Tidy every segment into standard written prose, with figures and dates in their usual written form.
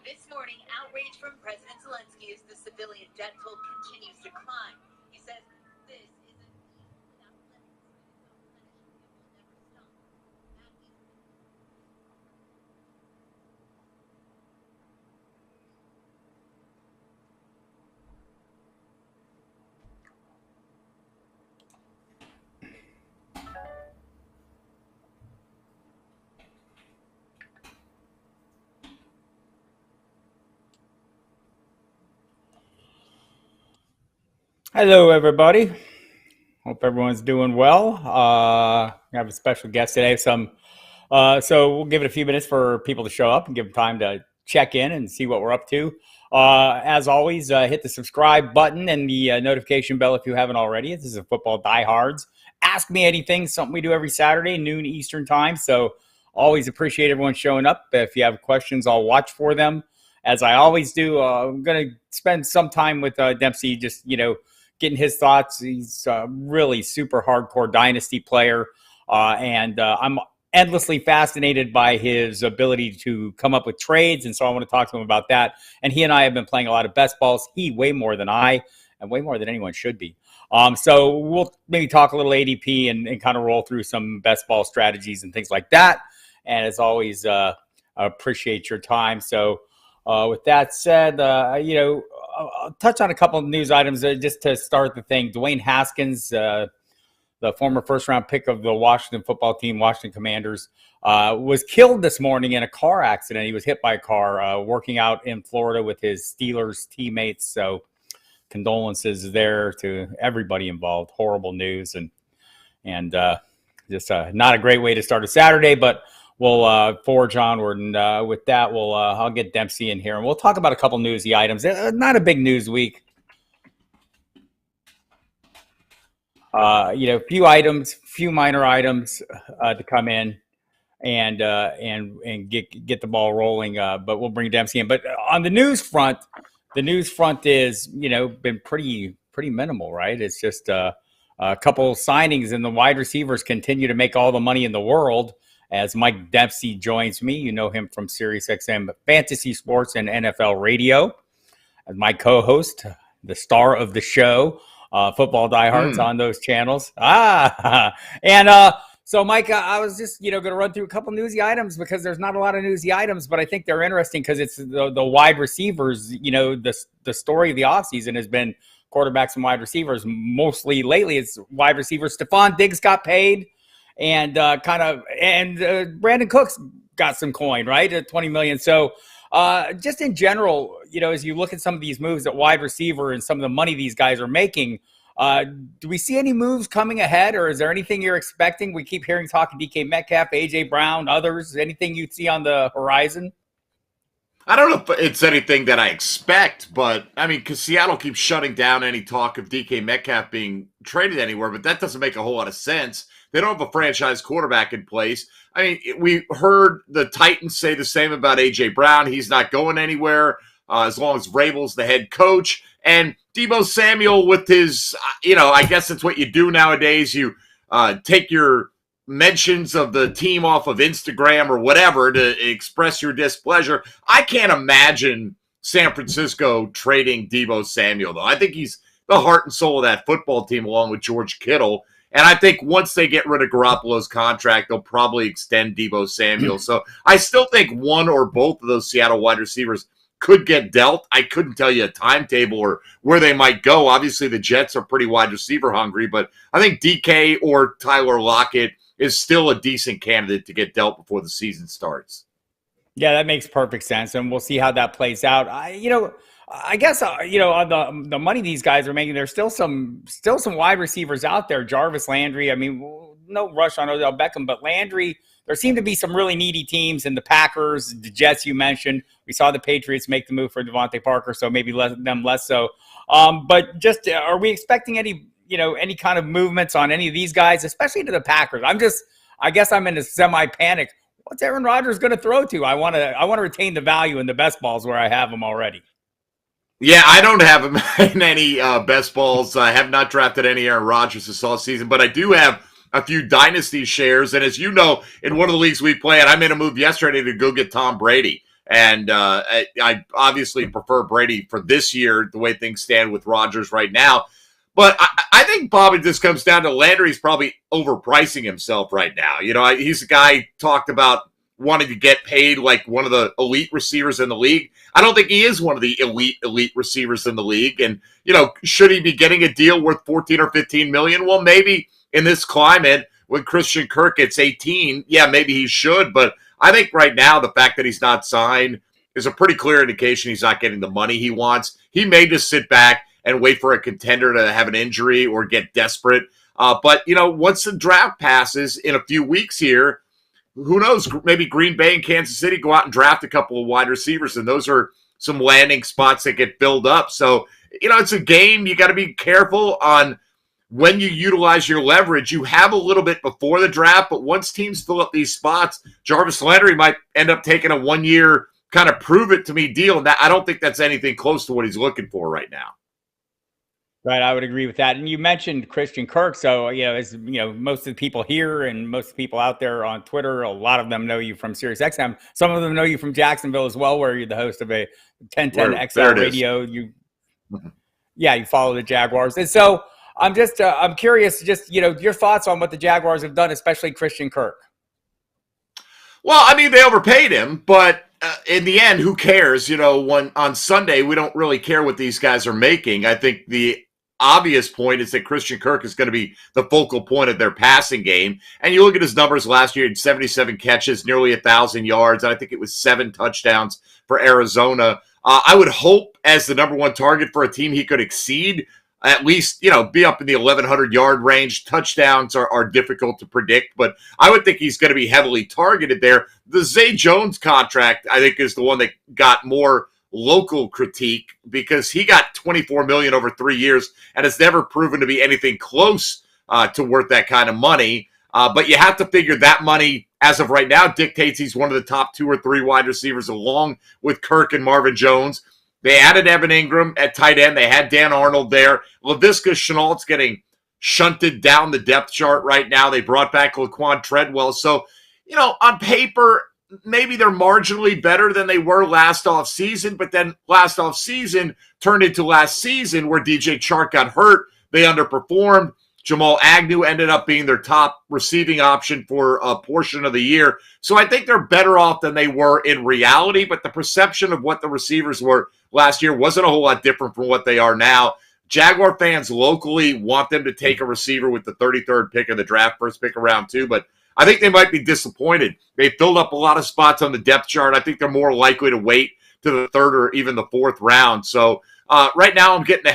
This morning, outrage from President Zelensky as the civilian debt toll continues to climb. He says this is a without limits. It will never stop. Hello, everybody. Hope everyone's doing well. I have a special guest today. So we'll give it a few minutes for people to show up and give them time to check in and see what we're up to. As always, hit the subscribe button and the notification bell if you haven't already. This is a Football Diehards. Ask Me Anything, something we do every Saturday, noon Eastern time. So always appreciate everyone showing up. If you have questions, I'll watch for them. As I always do, I'm going to spend some time with Dempsey, just, getting his thoughts. He's a really super hardcore dynasty player, and I'm endlessly fascinated by his ability to come up with trades, and so I want to talk to him about that. And he and I have been playing a lot of best balls. He way more than I, and way more than anyone should be. So we'll maybe talk a little ADP and kind of roll through some best ball strategies and things like that. And as always, I appreciate your time. So with that said, I'll touch on a couple of news items just to start the thing. Dwayne Haskins, the former first-round pick of the Washington football team, Washington Commanders, was killed this morning in a car accident. He was hit by a car working out in Florida with his Steelers teammates. So condolences there to everybody involved. Horrible news and just not a great way to start a Saturday, but we'll forge onward, and with that, I'll get Dempsey in here, and we'll talk about a couple newsy items. Not a big news week. Few items, few minor items to come in and get the ball rolling. But we'll bring Dempsey in. But on the news front is been pretty minimal, right? It's just a couple signings, and the wide receivers continue to make all the money in the world. As Mike Dempsey joins me, you know him from SiriusXM Fantasy Sports and NFL Radio, as my co-host, the star of the show, Football Diehards on those channels. So Mike, I was just going to run through a couple newsy items because there's not a lot of newsy items, but I think they're interesting because it's the wide receivers. The story of the offseason has been quarterbacks and wide receivers. Mostly lately, it's wide receivers. Stephon Diggs got paid. And Brandon Cooks got some coin, right, at $20 million. So just in general, as you look at some of these moves at wide receiver and some of the money these guys are making, do we see any moves coming ahead, or is there anything you're expecting? We keep hearing talk of DK Metcalf, AJ Brown, others. Anything you see on the horizon? I don't know if it's anything that I expect, but because Seattle keeps shutting down any talk of DK Metcalf being traded anywhere, but that doesn't make a whole lot of sense. They don't have a franchise quarterback in place. We heard the Titans say the same about A.J. Brown. He's not going anywhere as long as Vrabel's the head coach. And Deebo Samuel with his, I guess that's what you do nowadays. You take your mentions of the team off of Instagram or whatever to express your displeasure. I can't imagine San Francisco trading Deebo Samuel, though. I think he's the heart and soul of that football team along with George Kittle. And I think once they get rid of Garoppolo's contract, they'll probably extend Deebo Samuel. So I still think one or both of those Seattle wide receivers could get dealt. I couldn't tell you a timetable or where they might go. Obviously, the Jets are pretty wide receiver hungry, but I think DK or Tyler Lockett is still a decent candidate to get dealt before the season starts. Yeah, that makes perfect sense, and we'll see how that plays out. I guess on the money these guys are making, there's still some wide receivers out there. Jarvis Landry. No rush on Odell Beckham, but Landry. There seem to be some really needy teams in the Packers, the Jets. You mentioned we saw the Patriots make the move for Devontae Parker, so maybe less so. But just are we expecting any kind of movements on any of these guys, especially to the Packers? I guess I'm in a semi panic. What's Aaron Rodgers going to throw to? I want to retain the value in the best balls where I have them already. Yeah, I don't have him in any best balls. I have not drafted any Aaron Rodgers this offseason, but I do have a few dynasty shares. And as you know, in one of the leagues we play in, I made a move yesterday to go get Tom Brady. And I obviously prefer Brady for this year, the way things stand with Rodgers right now. But I think, Bob, it just comes down to Landry's probably overpricing himself right now. You know, he's a guy talked about wanting to get paid like one of the elite receivers in the league. I don't think he is one of the elite receivers in the league. And, you know, should he be getting a deal worth 14 or 15 million? Well, maybe in this climate when Christian Kirk gets 18, yeah, maybe he should. But I think right now the fact that he's not signed is a pretty clear indication he's not getting the money he wants. He may just sit back and wait for a contender to have an injury or get desperate. But, you know, once the draft passes in a few weeks here, who knows, maybe Green Bay and Kansas City go out and draft a couple of wide receivers, and those are some landing spots that get filled up. So, you know, it's a game. You got to be careful on when you utilize your leverage. You have a little bit before the draft, but once teams fill up these spots, Jarvis Landry might end up taking a 1 year kind of prove it to me deal. And I don't think that's anything close to what he's looking for right now. Right, I would agree with that. And you mentioned Christian Kirk, so you know, as you know, most of the people here and most of the people out there on Twitter, a lot of them know you from SiriusXM. Some of them know you from Jacksonville as well, where you're the host of a 1010 XL radio. You follow the Jaguars, and so I'm curious, just you know, your thoughts on what the Jaguars have done, especially Christian Kirk. Well, I mean, they overpaid him, but in the end, who cares? You know, when on Sunday, we don't really care what these guys are making. I think the obvious point is that Christian Kirk is going to be the focal point of their passing game. And you look at his numbers last year, he had 77 catches, nearly 1,000 yards. And I think it was 7 touchdowns for Arizona. I would hope as the number one target for a team, he could exceed at least, you know, be up in the 1,100 yard range. Touchdowns are difficult to predict, but I would think he's going to be heavily targeted there. The Zay Jones contract, I think, is the one that got more local critique because he got $24 million over 3 years and has never proven to be anything close to worth that kind of money. But you have to figure that money, as of right now, dictates he's one of the top 2 or 3 wide receivers along with Kirk and Marvin Jones. They added Evan Ingram at tight end. They had Dan Arnold there. Laviska Shenault's getting shunted down the depth chart right now. They brought back Laquan Treadwell. So, you know, on paper, maybe they're marginally better than they were last offseason, but then last offseason turned into last season where DJ Chark got hurt. They underperformed. Jamal Agnew ended up being their top receiving option for a portion of the year. So I think they're better off than they were in reality, but the perception of what the receivers were last year wasn't a whole lot different from what they are now. Jaguar fans locally want them to take a receiver with the 33rd pick of the draft, first pick of round 2, but I think they might be disappointed. They filled up a lot of spots on the depth chart. I think they're more likely to wait to the 3rd or even the 4th round. So right now I'm getting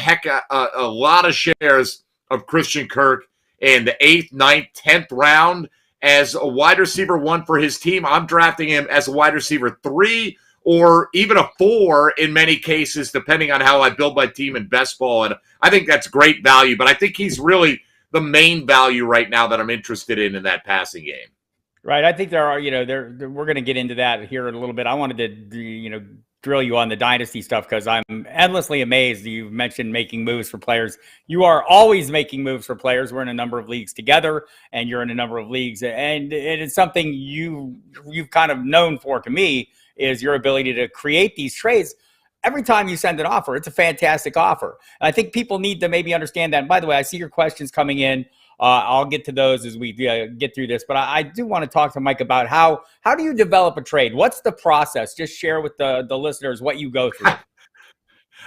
a lot of shares of Christian Kirk in the 8th, 9th, 10th round as a wide receiver 1 for his team. I'm drafting him as a wide receiver 3 or even a 4 in many cases, depending on how I build my team in best ball. And I think that's great value, but I think he's really the main value right now that I'm interested in that passing game. Right. I think there are, you know, we're going to get into that here in a little bit. I wanted to, you know, drill you on the dynasty stuff because I'm endlessly amazed. You've mentioned making moves for players. You are always making moves for players. We're in a number of leagues together and you're in a number of leagues. And it is something you've kind of known for, to me, is your ability to create these trades. Every time you send an offer, it's a fantastic offer. And I think people need to maybe understand that. And by the way, I see your questions coming in. I'll get to those as we get through this. But I do want to talk to Mike about how do you develop a trade? What's the process? Just share with the listeners what you go through.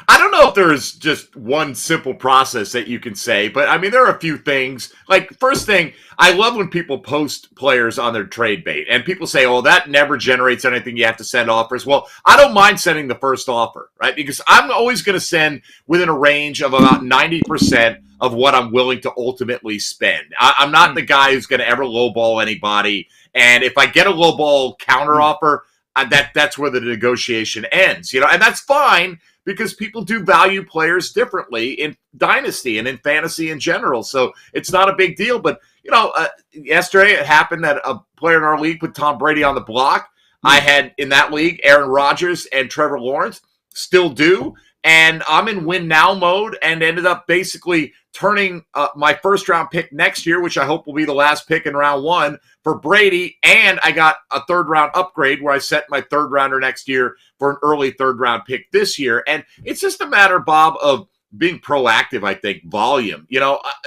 I don't know if there's just one simple process that you can say, but I mean, there are a few things. Like, first thing, I love when people post players on their trade bait and people say, oh, that never generates anything. You have to send offers. Well, I don't mind sending the first offer, right? Because I'm always going to send within a range of about 90% of what I'm willing to ultimately spend. I'm not the guy who's going to ever lowball anybody. And if I get a lowball counter offer, that's where the negotiation ends, you know, and that's fine because people do value players differently in dynasty and in fantasy in general. So it's not a big deal. But, you know, yesterday it happened that a player in our league put Tom Brady on the block. I had in that league Aaron Rodgers and Trevor Lawrence, still do. and I'm in win now mode, and ended up basically turning my first round pick next year, which I hope will be the last pick in round 1 for Brady. And I got a third round upgrade where I set my third rounder next year for an early third round pick this year. And it's just a matter, Bob, of being proactive. I think volume,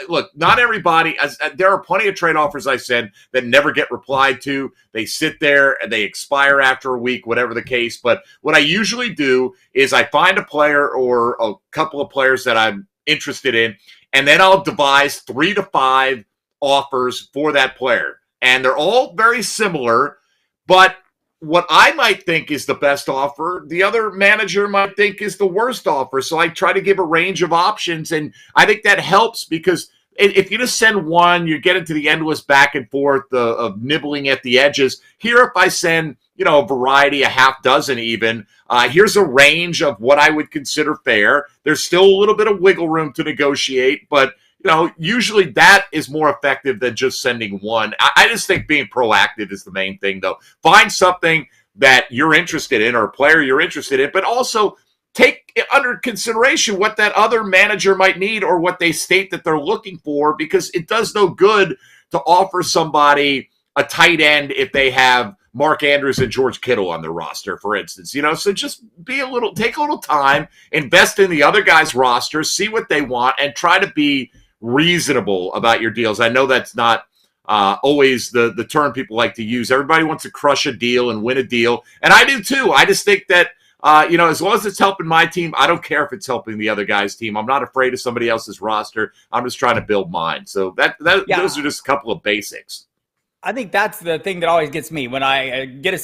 look, not everybody, there are plenty of trade offers I send that never get replied to. They sit there and they expire after a week, whatever the case. But what I usually do is I find a player or a couple of players that I'm interested in, and then I'll devise 3 to 5 offers for that player. And they're all very similar, but what I might think is the best offer, the other manager might think is the worst offer. So I try to give a range of options, and I think that helps, because if you just send one, you get into the endless back and forth of nibbling at the edges. Here, if I send, a variety, a half dozen even, here's a range of what I would consider fair. There's still a little bit of wiggle room to negotiate, but usually that is more effective than just sending one. I just think being proactive is the main thing, though. Find something that you're interested in or a player you're interested in, but also take under consideration what that other manager might need or what they state that they're looking for, because it does no good to offer somebody a tight end if they have Mark Andrews and George Kittle on their roster, for instance. So just take a little time, invest in the other guy's roster, see what they want, and try to be reasonable about your deals. I know that's not always the term people like to use. Everybody wants to crush a deal and win a deal, and I do too. I just think that as long as it's helping my team, I don't care if it's helping the other guy's team. I'm not afraid of somebody else's roster. I'm just trying to build mine. So those are just a couple of basics. I think that's the thing that always gets me when I get a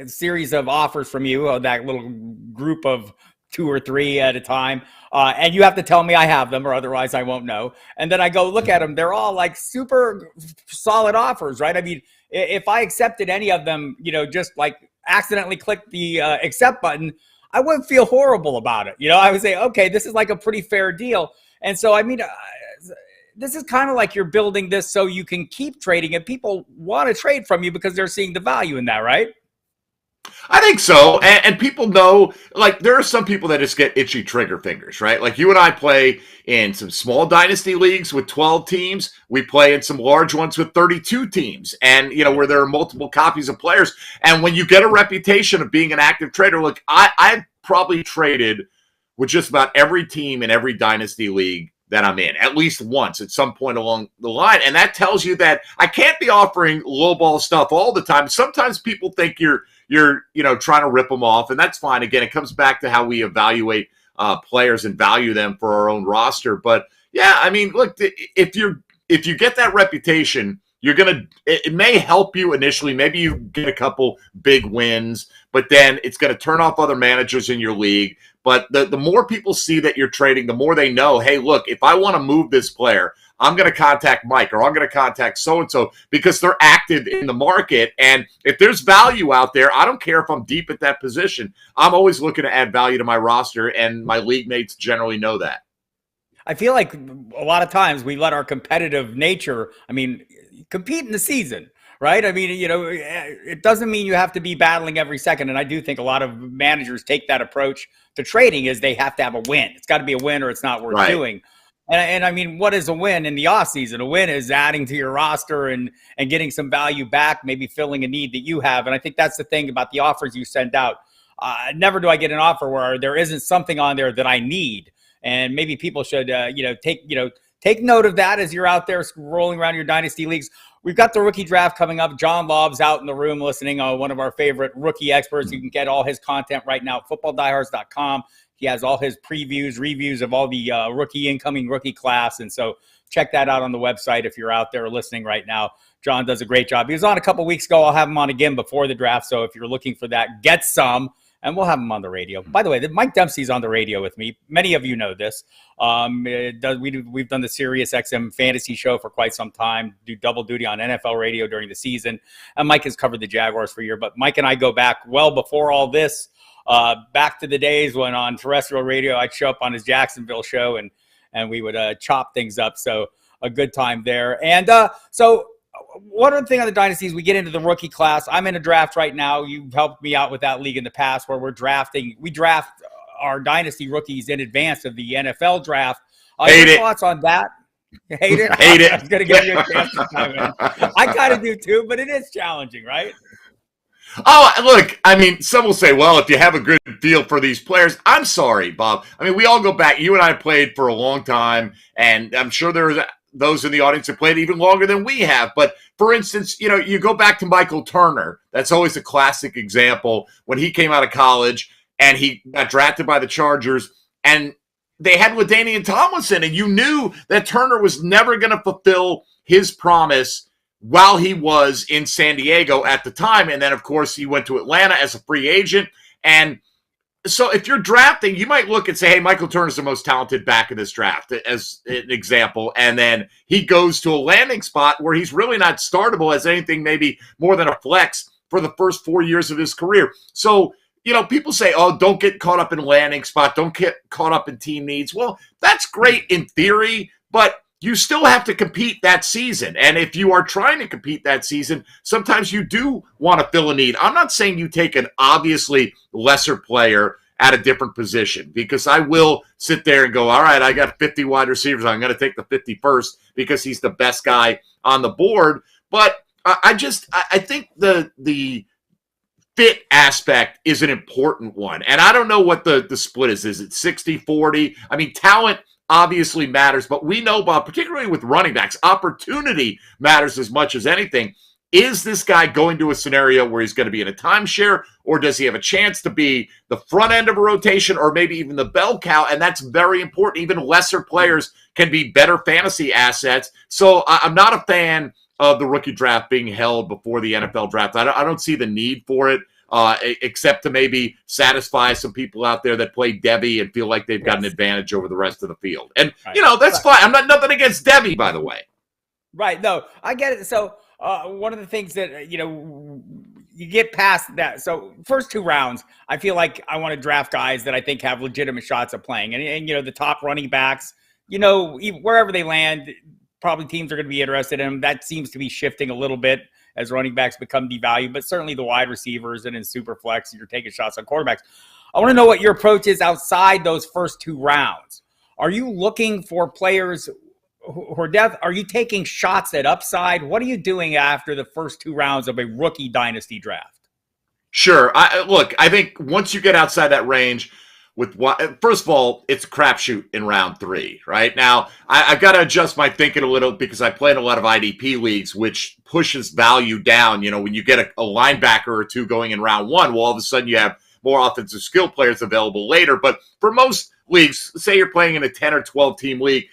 series of offers from you, that little group of 2 or 3 at a time. And you have to tell me I have them, or otherwise I won't know. And then I go look at them. They're all like super solid offers, right? I mean, if I accepted any of them, just like accidentally click the accept button, I wouldn't feel horrible about it. I would say, okay, this is like a pretty fair deal. And so, I mean, this is kind of like you're building this so you can keep trading, and people want to trade from you because they're seeing the value in that, right? I think so. And people know, like, there are some people that just get itchy trigger fingers, right? Like, you and I play in some small dynasty leagues with 12 teams. We play in some large ones with 32 teams, and, where there are multiple copies of players. And when you get a reputation of being an active trader, look, I've probably traded with just about every team in every dynasty league that I'm in, at least once at some point along the line. And that tells you that I can't be offering lowball stuff all the time. Sometimes people think you're trying to rip them off, and that's fine. Again, it comes back to how we evaluate players and value them for our own roster. But yeah, I mean, look, if you get that reputation, it may help you initially. Maybe you get a couple big wins, but then it's going to turn off other managers in your league. But the more people see that you're trading, the more they know, hey, look, if I want to move this player, I'm going to contact Mike, or I'm going to contact so-and-so, because they're active in the market. And if there's value out there, I don't care if I'm deep at that position. I'm always looking to add value to my roster, and my league mates generally know that. I feel like a lot of times we let our competitive nature, compete in the season, right? I mean, it doesn't mean you have to be battling every second. And I do think a lot of managers take that approach to trading, is they have to have a win. It's got to be a win or it's not worth doing. And I mean, what is a win in the off season? A win is adding to your roster and getting some value back, maybe filling a need that you have. And I think that's the thing about the offers you send out. Never do I get an offer where there isn't something on there that I need. And maybe people should, take note of that as you're out there rolling around your dynasty leagues. We've got the rookie draft coming up. John Lobb's out in the room listening, one of our favorite rookie experts. You can get all his content right now at footballdiehards.com. He has all his previews, reviews of all the incoming rookie class. And so check that out on the website if you're out there listening right now. John does a great job. He was on a couple weeks ago. I'll have him on again before the draft. So if you're looking for that, get some. And we'll have him on the radio. By the way, Mike Dempsey's on the radio with me. Many of you know this. We've done the Sirius XM fantasy show for quite some time, do double duty on NFL radio during the season. And Mike has covered the Jaguars for a year. But Mike and I go back well before all this, back to the days when on terrestrial radio, I'd show up on his Jacksonville show and we would chop things up. So a good time there. And so one other thing on the dynasties, we get into the rookie class. I'm in a draft right now. You've helped me out with that league in the past where we draft our dynasty rookies in advance of the NFL draft. Hate your it. thoughts on that? Hate it? Hate it. I was going to give you a chance to chime in. I kind of do too, but it is challenging, right? Oh, look, I mean, some will say, well, if you have a good feel for these players, I'm sorry, Bob. I mean, we all go back. You and I played for a long time, and I'm sure there's those in the audience that played even longer than we have. But for instance, you know, you go back to Michael Turner. That's always a classic example when he came out of college and he got drafted by the Chargers, and they had LaDainian Tomlinson, and you knew that Turner was never going to fulfill his promise while he was in San Diego at the time. And then, of course, he went to Atlanta as a free agent. And so if you're drafting, you might look and say, hey, Michael Turner's the most talented back in this draft, as an example. And then he goes to a landing spot where he's really not startable as anything maybe more than a flex for the first 4 years of his career. So, you know, people say, oh, don't get caught up in landing spot. Don't get caught up in team needs. Well, that's great in theory, but you still have to compete that season. And if you are trying to compete that season, sometimes you do want to fill a need. I'm not saying you take an obviously lesser player at a different position, because I will sit there and go, all right, I got 50 wide receivers. I'm going to take the 51st because he's the best guy on the board. But I think the fit aspect is an important one. And I don't know what the split is. Is it 60-40? I mean, talent obviously matters, but we know, Bob, particularly with running backs, opportunity matters as much as anything. Is this guy going to a scenario where he's going to be in a timeshare, or does he have a chance to be the front end of a rotation, or maybe even the bell cow? And that's very important. Even lesser players can be better fantasy assets. So I'm not a fan of the rookie draft being held before the NFL draft. I don't see the need for it. Except to maybe satisfy some people out there that play Debbie and feel like they've got an advantage over the rest of the field. And, you know, that's fine. I'm not nothing against Debbie, by the way. Right. No, I get it. So one of the things that, you know, you get past that. So first 2 rounds, I feel like I want to draft guys that I think have legitimate shots of playing. And you know, the top running backs, you know, wherever they land, probably teams are going to be interested in them. That seems to be shifting a little bit as running backs become devalued, but certainly the wide receivers and in super flex, you're taking shots on quarterbacks. I want to know what your approach is outside those first 2 rounds. Are you looking for players who are depth? Are you taking shots at upside? What are you doing after the first 2 rounds of a rookie dynasty draft? Sure. I think once you get outside that range, first of all, it's a crapshoot in round 3, right? Now, I've got to adjust my thinking a little because I play in a lot of IDP leagues, which pushes value down. You know, when you get a linebacker or 2 going in round 1, well, all of a sudden you have more offensive skill players available later. But for most leagues, say you're playing in a 10 or 12 team league,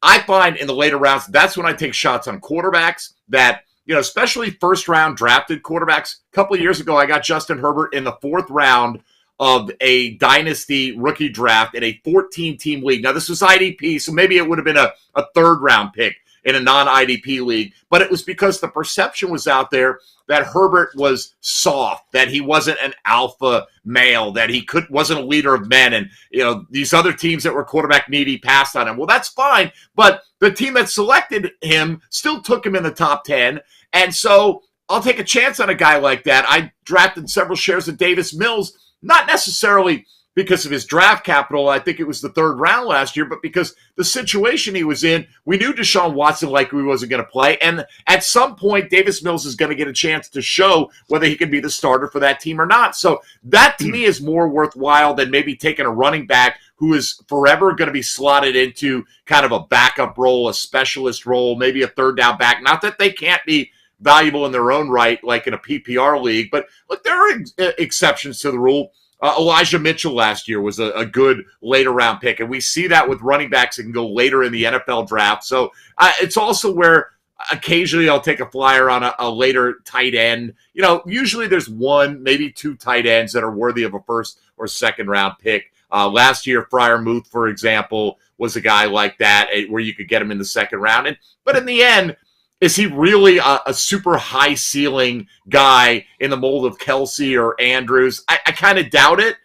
I find in the later rounds, that's when I take shots on quarterbacks that, you know, especially first round drafted quarterbacks. A couple of years ago, I got Justin Herbert in the 4th round of a dynasty rookie draft in a 14-team league. Now, this was IDP, so maybe it would have been a 3rd-round pick in a non-IDP league, but it was because the perception was out there that Herbert was soft, that he wasn't an alpha male, that he wasn't a leader of men, and you know these other teams that were quarterback needy passed on him. Well, that's fine, but the team that selected him still took him in the top 10, and so I'll take a chance on a guy like that. I drafted several shares of Davis Mills, not necessarily because of his draft capital. I think it was the 3rd round last year, but because the situation he was in, we knew Deshaun Watson likely wasn't going to play. And at some point, Davis Mills is going to get a chance to show whether he can be the starter for that team or not. So that to me is more worthwhile than maybe taking a running back who is forever going to be slotted into kind of a backup role, a specialist role, maybe a 3rd down back. Not that they can't be valuable in their own right, like in a PPR league. But look, there are exceptions to the rule. Elijah Mitchell last year was a good later round pick, and we see that with running backs that can go later in the NFL draft. So it's also where occasionally I'll take a flyer on a later tight end. You know, usually there's 1, maybe 2 tight ends that are worthy of a 1st or 2nd round pick. Last year, Freiermuth, for example, was a guy like that where you could get him in the 2nd round. But in the end, is he really a super high ceiling guy in the mold of Kelsey or Andrews? I kind of doubt it.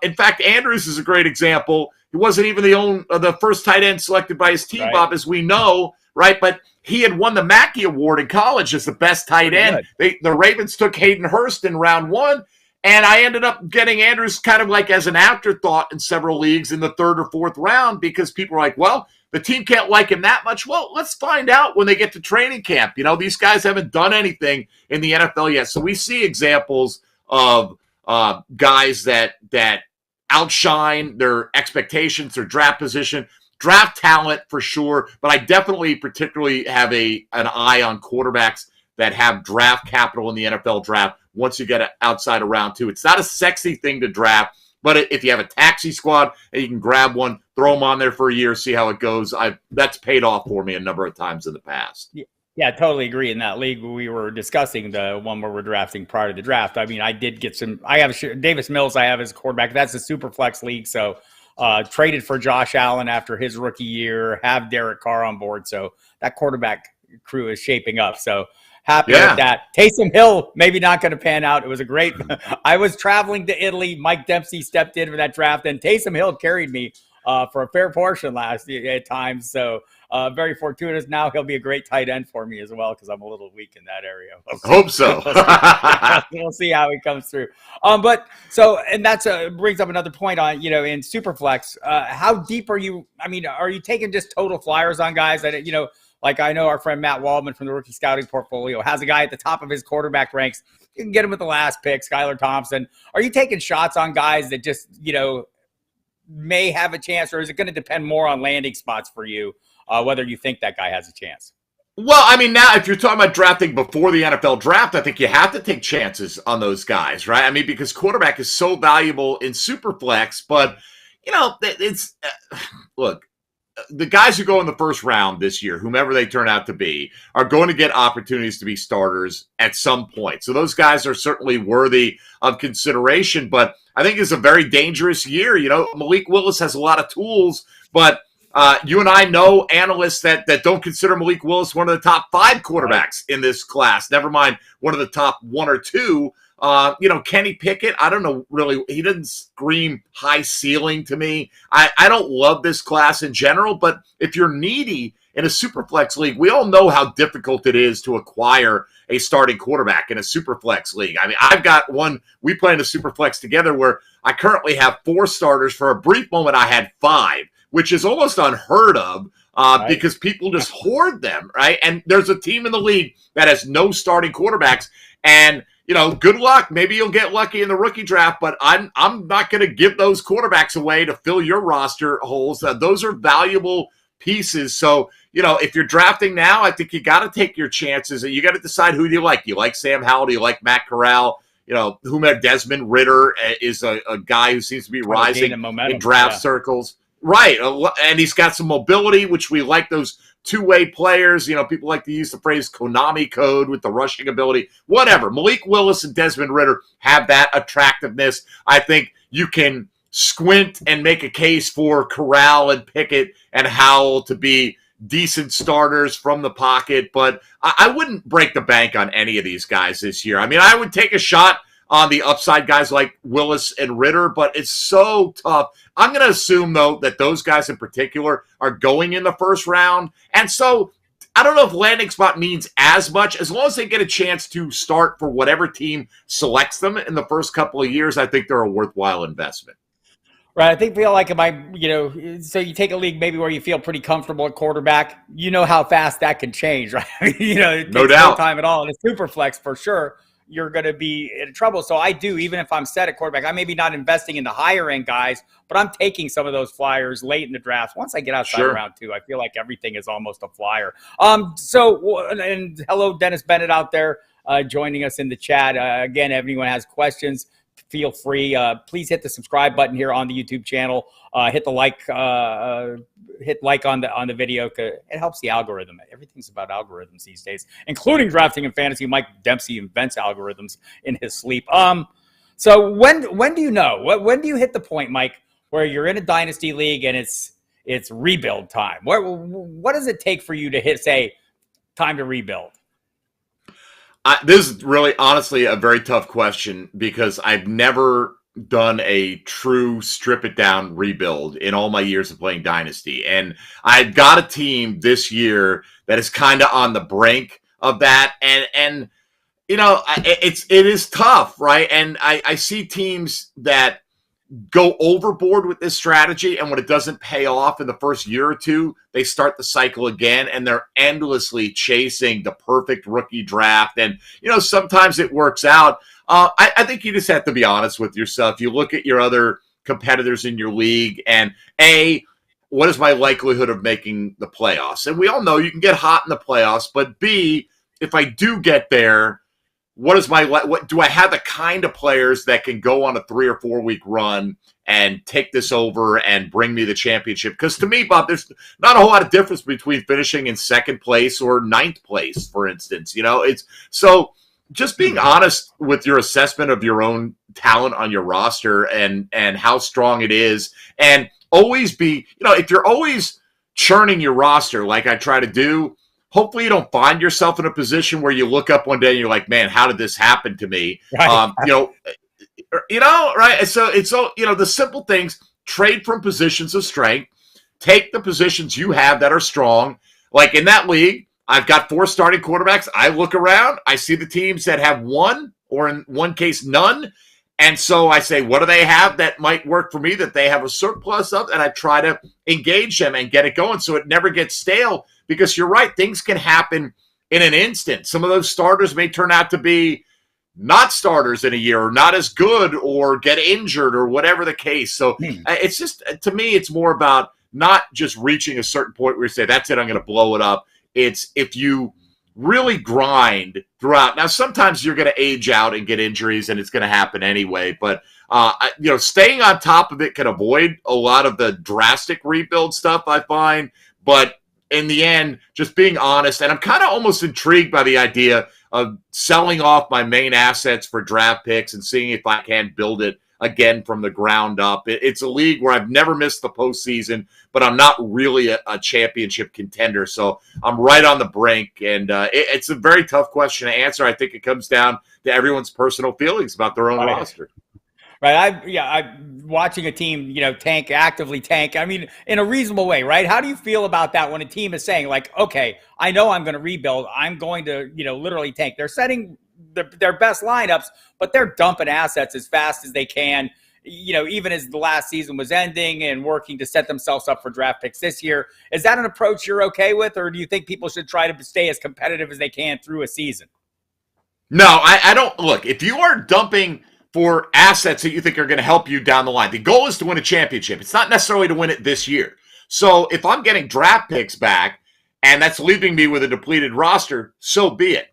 In fact, Andrews is a great example. He wasn't even the first tight end selected by his team, right, Bob, as we know, right? But he had won the Mackey Award in college as the best tight end. The Ravens took Hayden Hurst in round 1. And I ended up getting Andrews kind of like as an afterthought in several leagues in the 3rd or 4th round because people are like, well, the team can't like him that much. Well, let's find out when they get to training camp. You know, these guys haven't done anything in the NFL yet. So we see examples of guys that outshine their expectations, their draft position, draft talent for sure. But I definitely particularly have an eye on quarterbacks that have draft capital in the NFL draft once you get outside of round 2. It's not a sexy thing to draft, but if you have a taxi squad and you can grab one, throw them on there for a year, see how it goes. That's paid off for me a number of times in the past. Yeah, I totally agree. In that league we were discussing, the one where we're drafting prior to the draft, I mean, I did get some. I have Davis Mills. I have as quarterback. That's a super flex league. So traded for Josh Allen after his rookie year. Have Derek Carr on board. So that quarterback crew is shaping up. So happy with that. Taysom Hill, maybe not going to pan out. It was a great. I was traveling to Italy. Mike Dempsey stepped in for that draft, and Taysom Hill carried me for a fair portion last year at times. So very fortuitous. Now he'll be a great tight end for me as well because I'm a little weak in that area. Hope so. We'll see how he comes through. But so, and that's brings up another point on, you know, in Superflex, how deep are you? I mean, are you taking just total flyers on guys that, you know, like I know our friend Matt Waldman from the Rookie Scouting Portfolio has a guy at the top of his quarterback ranks. You can get him with the last pick, Skylar Thompson. Are you taking shots on guys that just, you know, may have a chance, or is it going to depend more on landing spots for you, whether you think that guy has a chance? Well, I mean, now if you're talking about drafting before the NFL draft, I think you have to take chances on those guys, right? I mean, because quarterback is so valuable in Superflex, but, you know, it's look, the guys who go in the first round this year, whomever they turn out to be, are going to get opportunities to be starters at some point. So those guys are certainly worthy of consideration, but I think it's a very dangerous year. You know, Malik Willis has a lot of tools, but you and I know analysts that don't consider Malik Willis one of the top 5 quarterbacks in this class, never mind one of the top 1 or 2. You know, Kenny Pickett, I don't know really. He doesn't scream high ceiling to me. I don't love this class in general, but if you're needy in a Superflex league, we all know how difficult it is to acquire a starting quarterback in a Superflex league. I mean, I've got one, we play in a Superflex together where I currently have 4 starters. For a brief moment, I had 5, which is almost unheard of because people just hoard them, right? And there's a team in the league that has no starting quarterbacks, and you know, good luck. Maybe you'll get lucky in the rookie draft, but I'm not going to give those quarterbacks away to fill your roster holes. Those are valuable pieces. So, you know, if you're drafting now, I think you got to take your chances and you got to decide who do you like. Do you like Sam Howell? Do you like Matt Corral? You know, whomever. Desmond Ridder is a guy who seems to be rising in draft circles. Right. And he's got some mobility, which we like those two-way players. You know, people like to use the phrase Konami code with the rushing ability. Whatever. Malik Willis and Desmond Ridder have that attractiveness. I think you can squint and make a case for Corral and Pickett and Howell to be decent starters from the pocket, but I wouldn't break the bank on any of these guys this year. I mean, I would take a shot on the upside guys like Willis and Ridder, but it's so tough. I'm going to assume, though, that those guys in particular are going in the first round. And so I don't know if landing spot means as much. As long as they get a chance to start for whatever team selects them in the first couple of years, I think they're a worthwhile investment. Right. I feel like if I, you know, so you take a league maybe where you feel pretty comfortable at quarterback, you know how fast that can change, right? You know, it takes no time at all. In a super flex, for sure, you're going to be in trouble. So I do, even if I'm set at quarterback, I may be not investing in the higher end guys, but I'm taking some of those flyers late in the draft. Once I get outside round 2, I feel like everything is almost a flyer. So, and hello, Dennis Bennett out there joining us in the chat. Again, if anyone has questions, feel free. Please hit the subscribe button here on the YouTube channel. Hit the like on the video. It helps the algorithm. Everything's about algorithms these days, including drafting and fantasy. Mike Dempsey invents algorithms in his sleep. So when do you know? When do you hit the point, Mike, where you're in a dynasty league and it's rebuild time? What does it take for you to hit, say, time to rebuild? This is really, honestly, a very tough question because I've never done a true strip-it-down rebuild in all my years of playing Dynasty. And I've got a team this year that is kind of on the brink of that. And it is tough, right? And I see teams that go overboard with this strategy, and when it doesn't pay off in the first year or two, they start the cycle again, and they're endlessly chasing the perfect rookie draft. And sometimes it works out. I think you just have to be honest with yourself. You look at your other competitors in your league, and what is my likelihood of making the playoffs? And we all know you can get hot in the playoffs, but B, if I do get there, what do I have the kind of players that can go on a 3 or 4 week run and take this over and bring me the championship? Because to me, Bob, there's not a whole lot of difference between finishing in second place or ninth place, for instance. It's so just being honest with your assessment of your own talent on your roster and how strong it is, and always be, if you're always churning your roster like I try to do, hopefully you don't find yourself in a position where you look up one day and you're like, man, how did this happen to me? Right. Right. So it's all, the simple things: trade from positions of strength, take the positions you have that are strong. Like in that league, I've got 4 starting quarterbacks. I look around, I see the teams that have one, or in one case, none. And so I say, what do they have that might work for me, that they have a surplus of? And I try to engage them and get it going so it never gets stale. Because you're right, things can happen in an instant. Some of those starters may turn out to be not starters in a year, or not as good, or get injured, or whatever the case. So it's just, to me, it's more about not just reaching a certain point where you say, that's it, I'm going to blow it up. It's if you really grind throughout. Now, sometimes you're going to age out and get injuries, and it's going to happen anyway. But, staying on top of it can avoid a lot of the drastic rebuild stuff, I find. But in the end, just being honest, and I'm kind of almost intrigued by the idea of selling off my main assets for draft picks and seeing if I can build it again from the ground up. It's a league where I've never missed the postseason, but I'm not really a championship contender. So I'm right on the brink, and it's a very tough question to answer. I think it comes down to everyone's personal feelings about their own roster. Right. I'm watching a team, actively tank. I mean, in a reasonable way, right? How do you feel about that when a team is saying, like, okay, I know I'm going to rebuild. I'm going to, literally tank. They're setting their best lineups, but they're dumping assets as fast as they can, even as the last season was ending, and working to set themselves up for draft picks this year. Is that an approach you're okay with, or do you think people should try to stay as competitive as they can through a season? No, I don't. Look, if you are dumping for assets that you think are going to help you down the line, the goal is to win a championship. It's not necessarily to win it this year. So if I'm getting draft picks back and that's leaving me with a depleted roster, so be it.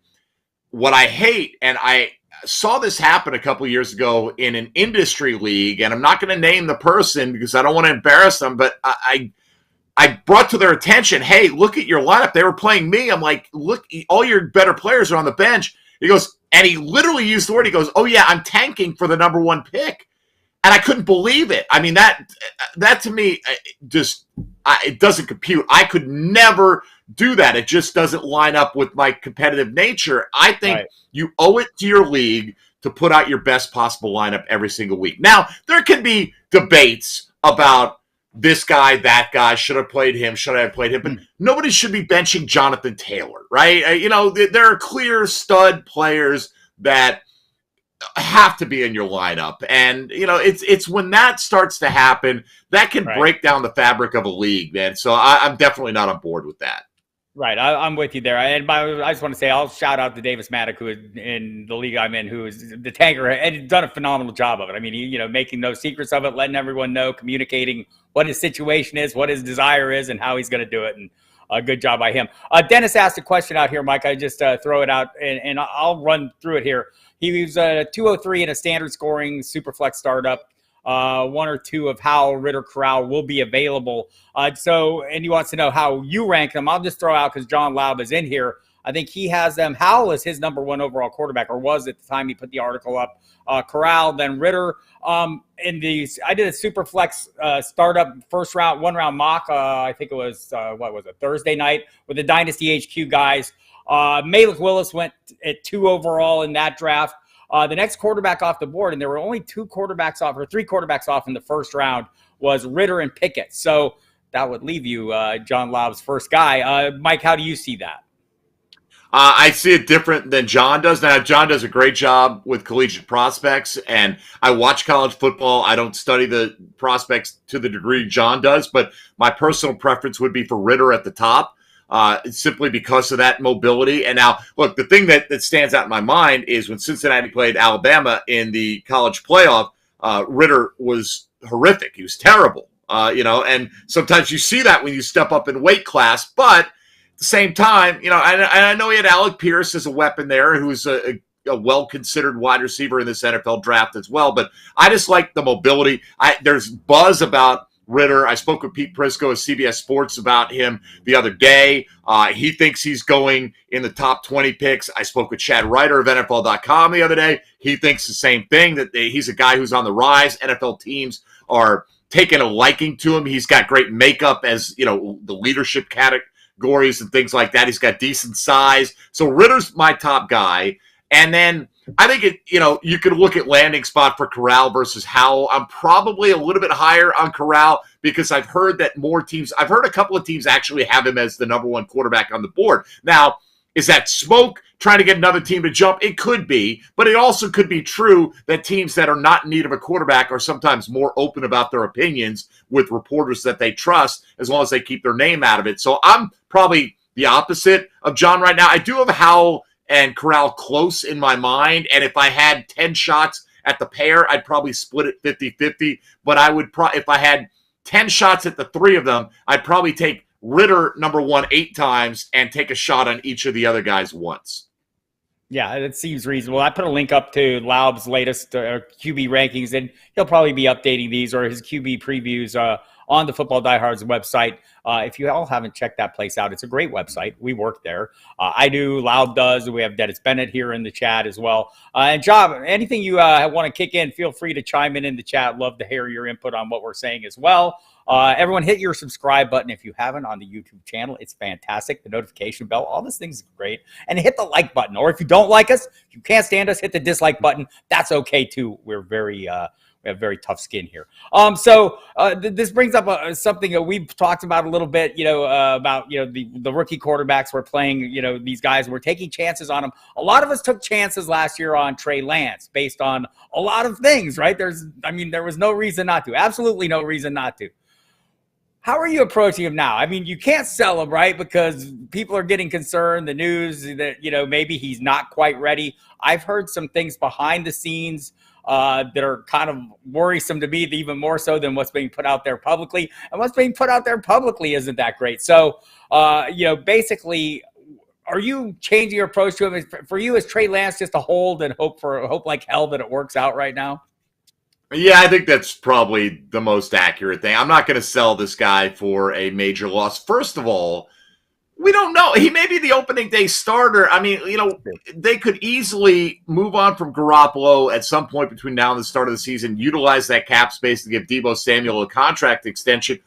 What I hate, and I saw this happen a couple years ago in an industry league, and I'm not going to name the person because I don't want to embarrass them, but I brought to their attention, hey, look at your lineup. They were playing me. I'm like, look, all your better players are on the bench. He goes, and he literally used the word, he goes, oh yeah, I'm tanking for the number 1 pick. And I couldn't believe it. I mean, that to me, it doesn't compute. I could never do that. It just doesn't line up with my competitive nature. I think you owe it to your league to put out your best possible lineup every single week. Now, there can be debates about this guy, that guy, should have played him, should I have played him? But nobody should be benching Jonathan Taylor, right? There are clear stud players that have to be in your lineup. And, it's when that starts to happen, that can break down the fabric of a league, man. So I'm definitely not on board with that. Right. I'm with you there. And I just want to say, I'll shout out to Davis Maddock, who is in the league I'm in, who is the tanker, and he's done a phenomenal job of it. I mean, he, making no secrets of it, letting everyone know, communicating what his situation is, what his desire is, and how he's going to do it. And a good job by him. Dennis asked a question out here, Mike. I just throw it out, and I'll run through it here. He was 203 in a standard scoring Superflex startup. 1 or 2 of Howell, Ritter, Corral will be available. And he wants to know how you rank them. I'll just throw out, because John Laub is in here, I think he has them. Howell is his number 1 overall quarterback, or was at the time he put the article up. Corral, then Ritter. I did a Superflex startup first round, 1 round mock. I think it was Thursday night with the Dynasty HQ guys. Malik Willis went at 2 overall in that draft. The next quarterback off the board, and there were only 3 quarterbacks off in the first round, was Ritter and Pickett. So that would leave you John Laub's first guy. Mike, how do you see that? I see it different than John does. Now, John does a great job with collegiate prospects, and I watch college football. I don't study the prospects to the degree John does, but my personal preference would be for Ritter at the top, simply because of that mobility. And now, look, the thing that stands out in my mind is when Cincinnati played Alabama in the college playoff, Ritter was horrific. He was terrible, and sometimes you see that when you step up in weight class, but at the same time, I know he had Alec Pierce as a weapon there, who's a well-considered wide receiver in this NFL draft as well. But I just like the mobility. There's buzz about Ritter. I spoke with Pete Prisco of CBS Sports about him the other day. He thinks he's going in the top 20 picks. I spoke with Chad Ryder of NFL.com the other day. He thinks the same thing, that he's a guy who's on the rise. NFL teams are taking a liking to him. He's got great makeup, as the leadership categories and things like that. He's got decent size. So Ritter's my top guy. And then I think you could look at landing spot for Corral versus Howell. I'm probably a little bit higher on Corral because I've heard that I've heard a couple of teams actually have him as the number one quarterback on the board. Now, is that smoke trying to get another team to jump? It could be, but it also could be true that teams that are not in need of a quarterback are sometimes more open about their opinions with reporters that they trust, as long as they keep their name out of it. So I'm probably the opposite of John right now. I do have Howell and Corral close in my mind, and if I had 10 shots at the pair, I'd probably split it 50-50, but I would if I had 10 shots at the three of them, I'd probably take Ritter number one 8 times and take a shot on each of the other guys once. Yeah, that seems reasonable. I put a link up to Laub's latest QB rankings, and he'll probably be updating these or his QB previews on the Football Diehards website. If you all haven't checked that place out, it's a great website. We work there. I do. Laub does. We have Dennis Bennett here in the chat as well. And Job, anything you want to kick in, feel free to chime in the chat. Love to hear your input on what we're saying as well. Everyone hit your subscribe button if you haven't on the YouTube channel. It's fantastic. The notification bell, all these things are great. And hit the like button. Or if you don't like us, if you can't stand us, hit the dislike button. That's okay too. We're we have very tough skin here. This brings up something that we've talked about a little bit, about, the rookie quarterbacks we're playing, these guys, we're taking chances on them. A lot of us took chances last year on Trey Lance based on a lot of things, right? There was no reason not to. Absolutely no reason not to. How are you approaching him now? I mean, you can't sell him, right? Because people are getting concerned. The news that, maybe he's not quite ready. I've heard some things behind the scenes that are kind of worrisome to me, even more so than what's being put out there publicly. And what's being put out there publicly isn't that great. So, basically, are you changing your approach to him? For you, is Trey Lance just a hold and hope like hell that it works out right now? Yeah, I think that's probably the most accurate thing. I'm not going to sell this guy for a major loss. First of all, we don't know. He may be the opening day starter. I mean, they could easily move on from Garoppolo at some point between now and the start of the season, utilize that cap space to give Deebo Samuel a contract extension.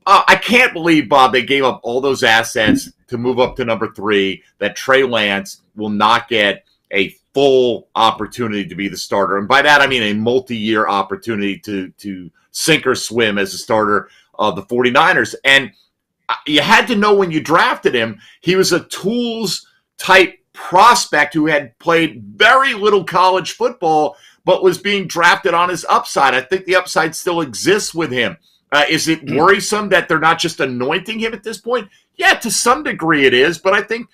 I can't believe, Bob, they gave up all those assets to move up to number 3, that Trey Lance will not get a full opportunity to be the starter. And by that, I mean a multi-year opportunity to sink or swim as a starter of the 49ers. And you had to know when you drafted him, he was a tools-type prospect who had played very little college football, but was being drafted on his upside. I think the upside still exists with him. Is it worrisome that they're not just anointing him at this point? Yeah, to some degree it is, but I think,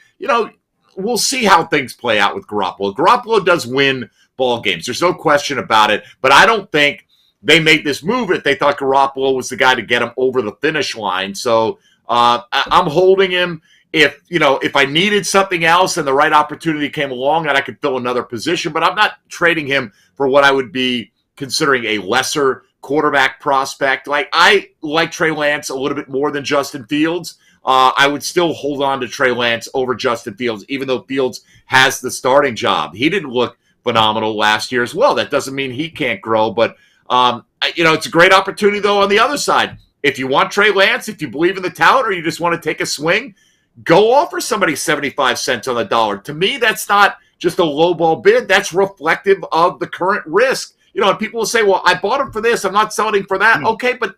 we'll see how things play out with Garoppolo. Garoppolo does win ball games. There's no question about it, but I don't think they made this move if they thought Garoppolo was the guy to get him over the finish line. So I'm holding him. If I needed something else and the right opportunity came along and I could fill another position, but I'm not trading him for what I would be considering a lesser quarterback prospect. I like Trey Lance a little bit more than Justin Fields. I would still hold on to Trey Lance over Justin Fields, even though Fields has the starting job. He didn't look phenomenal last year as well. That doesn't mean he can't grow, but it's a great opportunity though on the other side. If you want Trey Lance, if you believe in the talent, or you just want to take a swing, go offer somebody 75 cents on the dollar. To me, that's not just a lowball bid. That's reflective of the current risk. And people will say, well, I bought him for this, I'm not selling him for that. Okay, but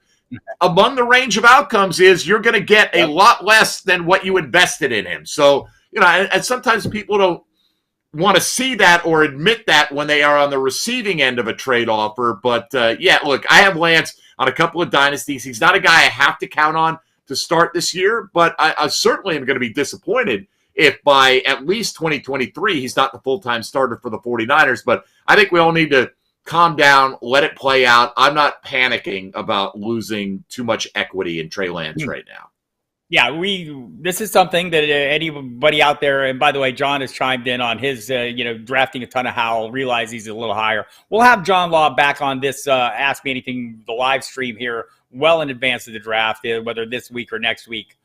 among the range of outcomes is you're going to get a lot less than what you invested in him. So, and sometimes people don't want to see that or admit that when they are on the receiving end of a trade offer. But yeah, look, I have Lance on a couple of dynasties. He's not a guy I have to count on to start this year, but I certainly am going to be disappointed if by at least 2023 he's not the full-time starter for the 49ers. But I think we all need to calm down, let it play out. I'm not panicking about losing too much equity in Trey Lance right now. Yeah, this is something that anybody out there, and by the way, John has chimed in on his, drafting a ton of Howell, realize he's a little higher. We'll have John Law back on this Ask Me Anything, the live stream here, well in advance of the draft, whether this week or next week,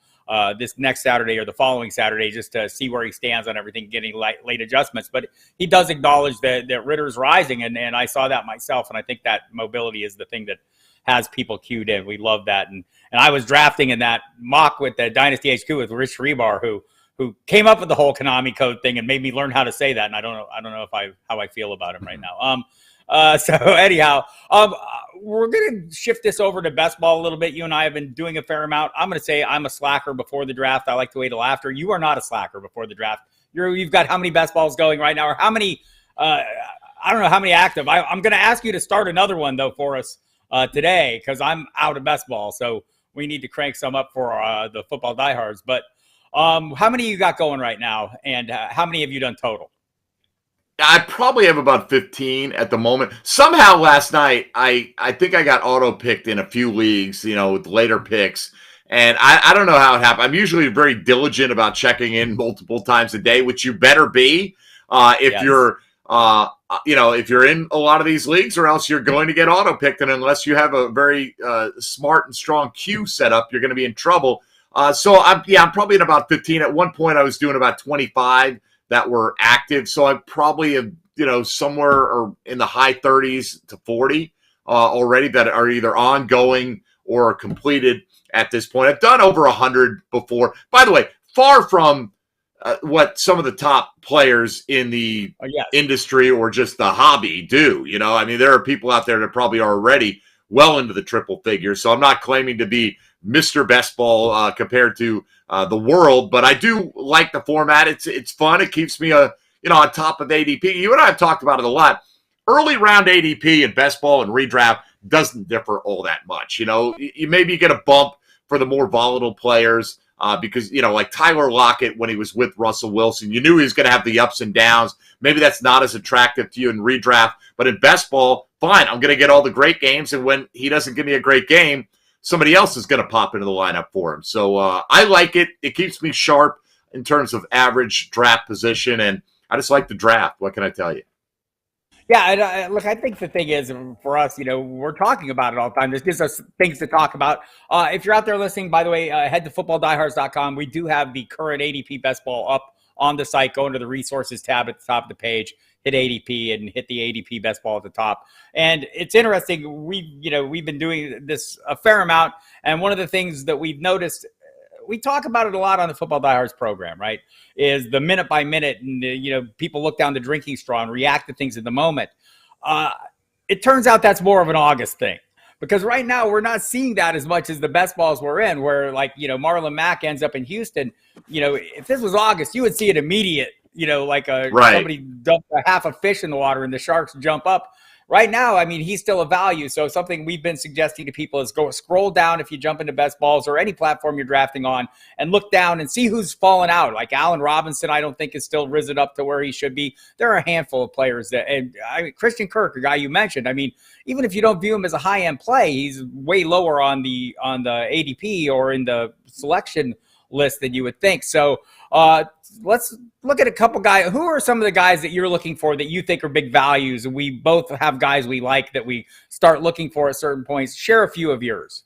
this next Saturday or the following Saturday, just to see where he stands on everything, getting late adjustments. But he does acknowledge that Ritter's rising, and I saw that myself, and I think that mobility is the thing that has people queued in. We love that. And I was drafting in that mock with the Dynasty HQ with Rich Rebar, who came up with the whole Konami code thing and made me learn how to say that. And I don't know how I feel about him right now. So anyhow, we're going to shift this over to best ball a little bit. You and I have been doing a fair amount. I'm going to say I'm a slacker before the draft. I like to wait till after. You are not a slacker before the draft. You've got how many best balls going right now, or how many, I don't know how many active. I'm going to ask you to start another one though for us today, because I'm out of best ball, so we need to crank some up for the football diehards. But how many you got going right now, and how many have you done total? I probably have about 15 at the moment. Somehow last night, I think I got auto-picked in a few leagues, with later picks, and I don't know how it happened. I'm usually very diligent about checking in multiple times a day, which you better be if you're if you're in a lot of these leagues, or else you're going to get auto-picked. And unless you have a very smart and strong queue set up, you're going to be in trouble. So I'm probably at about 15. At one point, I was doing about 25 that were active. So I probably have, somewhere or in the high 30s to 40 already that are either ongoing or completed at this point. I've done over 100 before. By the way, far from what some of the top players in the industry or just the hobby do. There are people out there that probably are already well into the triple figures. So I'm not claiming to be Mr. Best Ball compared to the world, but I do like the format. It's fun. It keeps me on top of ADP. You and I have talked about it a lot. Early round ADP and best ball and redraft doesn't differ all that much. You maybe get a bump for the more volatile players. Because, like Tyler Lockett, when he was with Russell Wilson, you knew he was going to have the ups and downs. Maybe that's not as attractive to you in redraft. But in best ball, fine, I'm going to get all the great games. And when he doesn't give me a great game, somebody else is going to pop into the lineup for him. So I like it. It keeps me sharp in terms of average draft position. And I just like the draft. What can I tell you? Yeah, and look, I think the thing is, for us, we're talking about it all the time. This gives us things to talk about. If you're out there listening, by the way, head to footballdiehards.com. We do have the current ADP best ball up on the site. Go into the resources tab at the top of the page, hit ADP, and hit the ADP best ball at the top. And it's interesting. We've been doing this a fair amount, and one of the things that we've noticed, we talk about it a lot on the Football Diehards program, right, is the minute by minute, and people look down the drinking straw and react to things in the moment. It turns out that's more of an August thing, because right now we're not seeing that as much as the best balls we're in, where Marlon Mack ends up in Houston. If this was August, you would see it immediate, somebody dumped a half a fish in the water and the sharks jump up. Right now, he's still a value. So something we've been suggesting to people is go scroll down if you jump into best balls or any platform you're drafting on, and look down and see who's fallen out. Like Allen Robinson, I don't think is still risen up to where he should be. There are a handful of players and Christian Kirk, a guy you mentioned. Even if you don't view him as a high-end play, he's way lower on the ADP or in the selection list than you would think. So let's look at a couple guys. Who are some of the guys that you're looking for that you think are big values? We both have guys we like that we start looking for at certain points. Share a few of yours.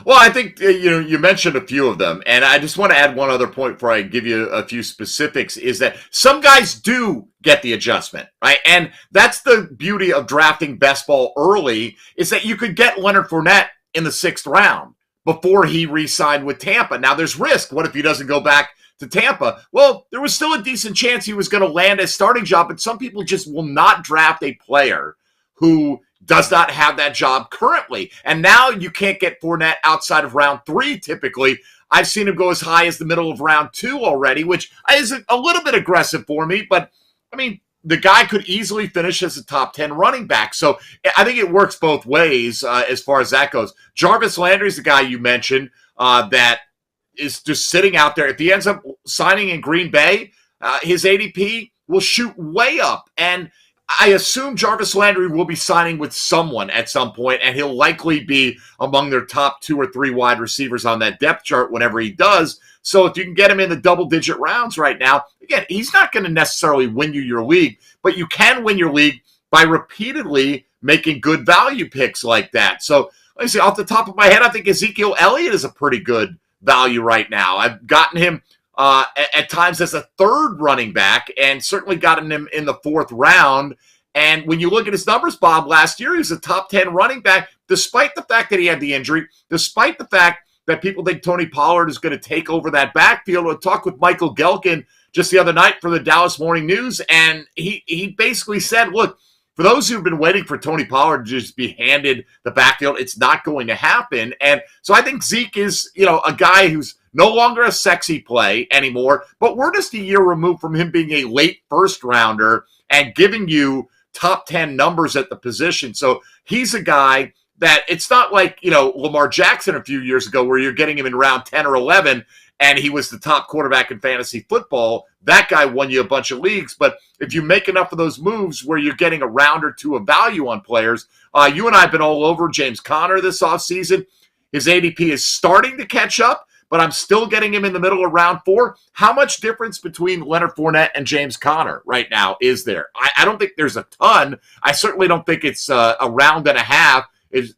Well, I think you mentioned a few of them, and I just want to add one other point before I give you a few specifics, is that some guys do get the adjustment, right? And that's the beauty of drafting best ball early, is that you could get Leonard Fournette in the 6th round before he re-signed with Tampa. Now, there's risk. What if he doesn't go back to Tampa? Well, there was still a decent chance he was going to land a starting job, but some people just will not draft a player who does not have that job currently. And now you can't get Fournette outside of round 3 typically. I've seen him go as high as the middle of round 2 already, which is a little bit aggressive for me. But, I mean, the guy could easily finish as a top 10 running back. So I think it works both ways as far as that goes. Jarvis Landry's the guy you mentioned that is just sitting out there. If he ends up signing in Green Bay, his ADP will shoot way up. And I assume Jarvis Landry will be signing with someone at some point, and he'll likely be among their top 2 or 3 wide receivers on that depth chart whenever he does. So if you can get him in the double-digit rounds right now, again, he's not going to necessarily win you your league, but you can win your league by repeatedly making good value picks like that. So let me see, off the top of my head, I think Ezekiel Elliott is a pretty good value right now. I've gotten him at times as a 3rd running back and certainly gotten him in the 4th round. And when you look at his numbers, Bob, last year he was a top 10 running back, despite the fact that he had the injury, despite the fact that people think Tony Pollard is going to take over that backfield. I talked with Michael Gelkin just the other night for the Dallas Morning News, and he basically said, look, for those who've been waiting for Tony Pollard to just be handed the backfield, it's not going to happen. And so I think Zeke is, a guy who's no longer a sexy play anymore, but we're just a year removed from him being a late first rounder and giving you top 10 numbers at the position. So he's a guy that it's not like, Lamar Jackson a few years ago where you're getting him in round 10 or 11 and he was the top quarterback in fantasy football. That guy won you a bunch of leagues. But if you make enough of those moves where you're getting a round or 2 of value on players, you and I have been all over James Conner this offseason. His ADP is starting to catch up, but I'm still getting him in the middle of round 4. How much difference between Leonard Fournette and James Conner right now is there? I don't think there's a ton. I certainly don't think it's a round and a half,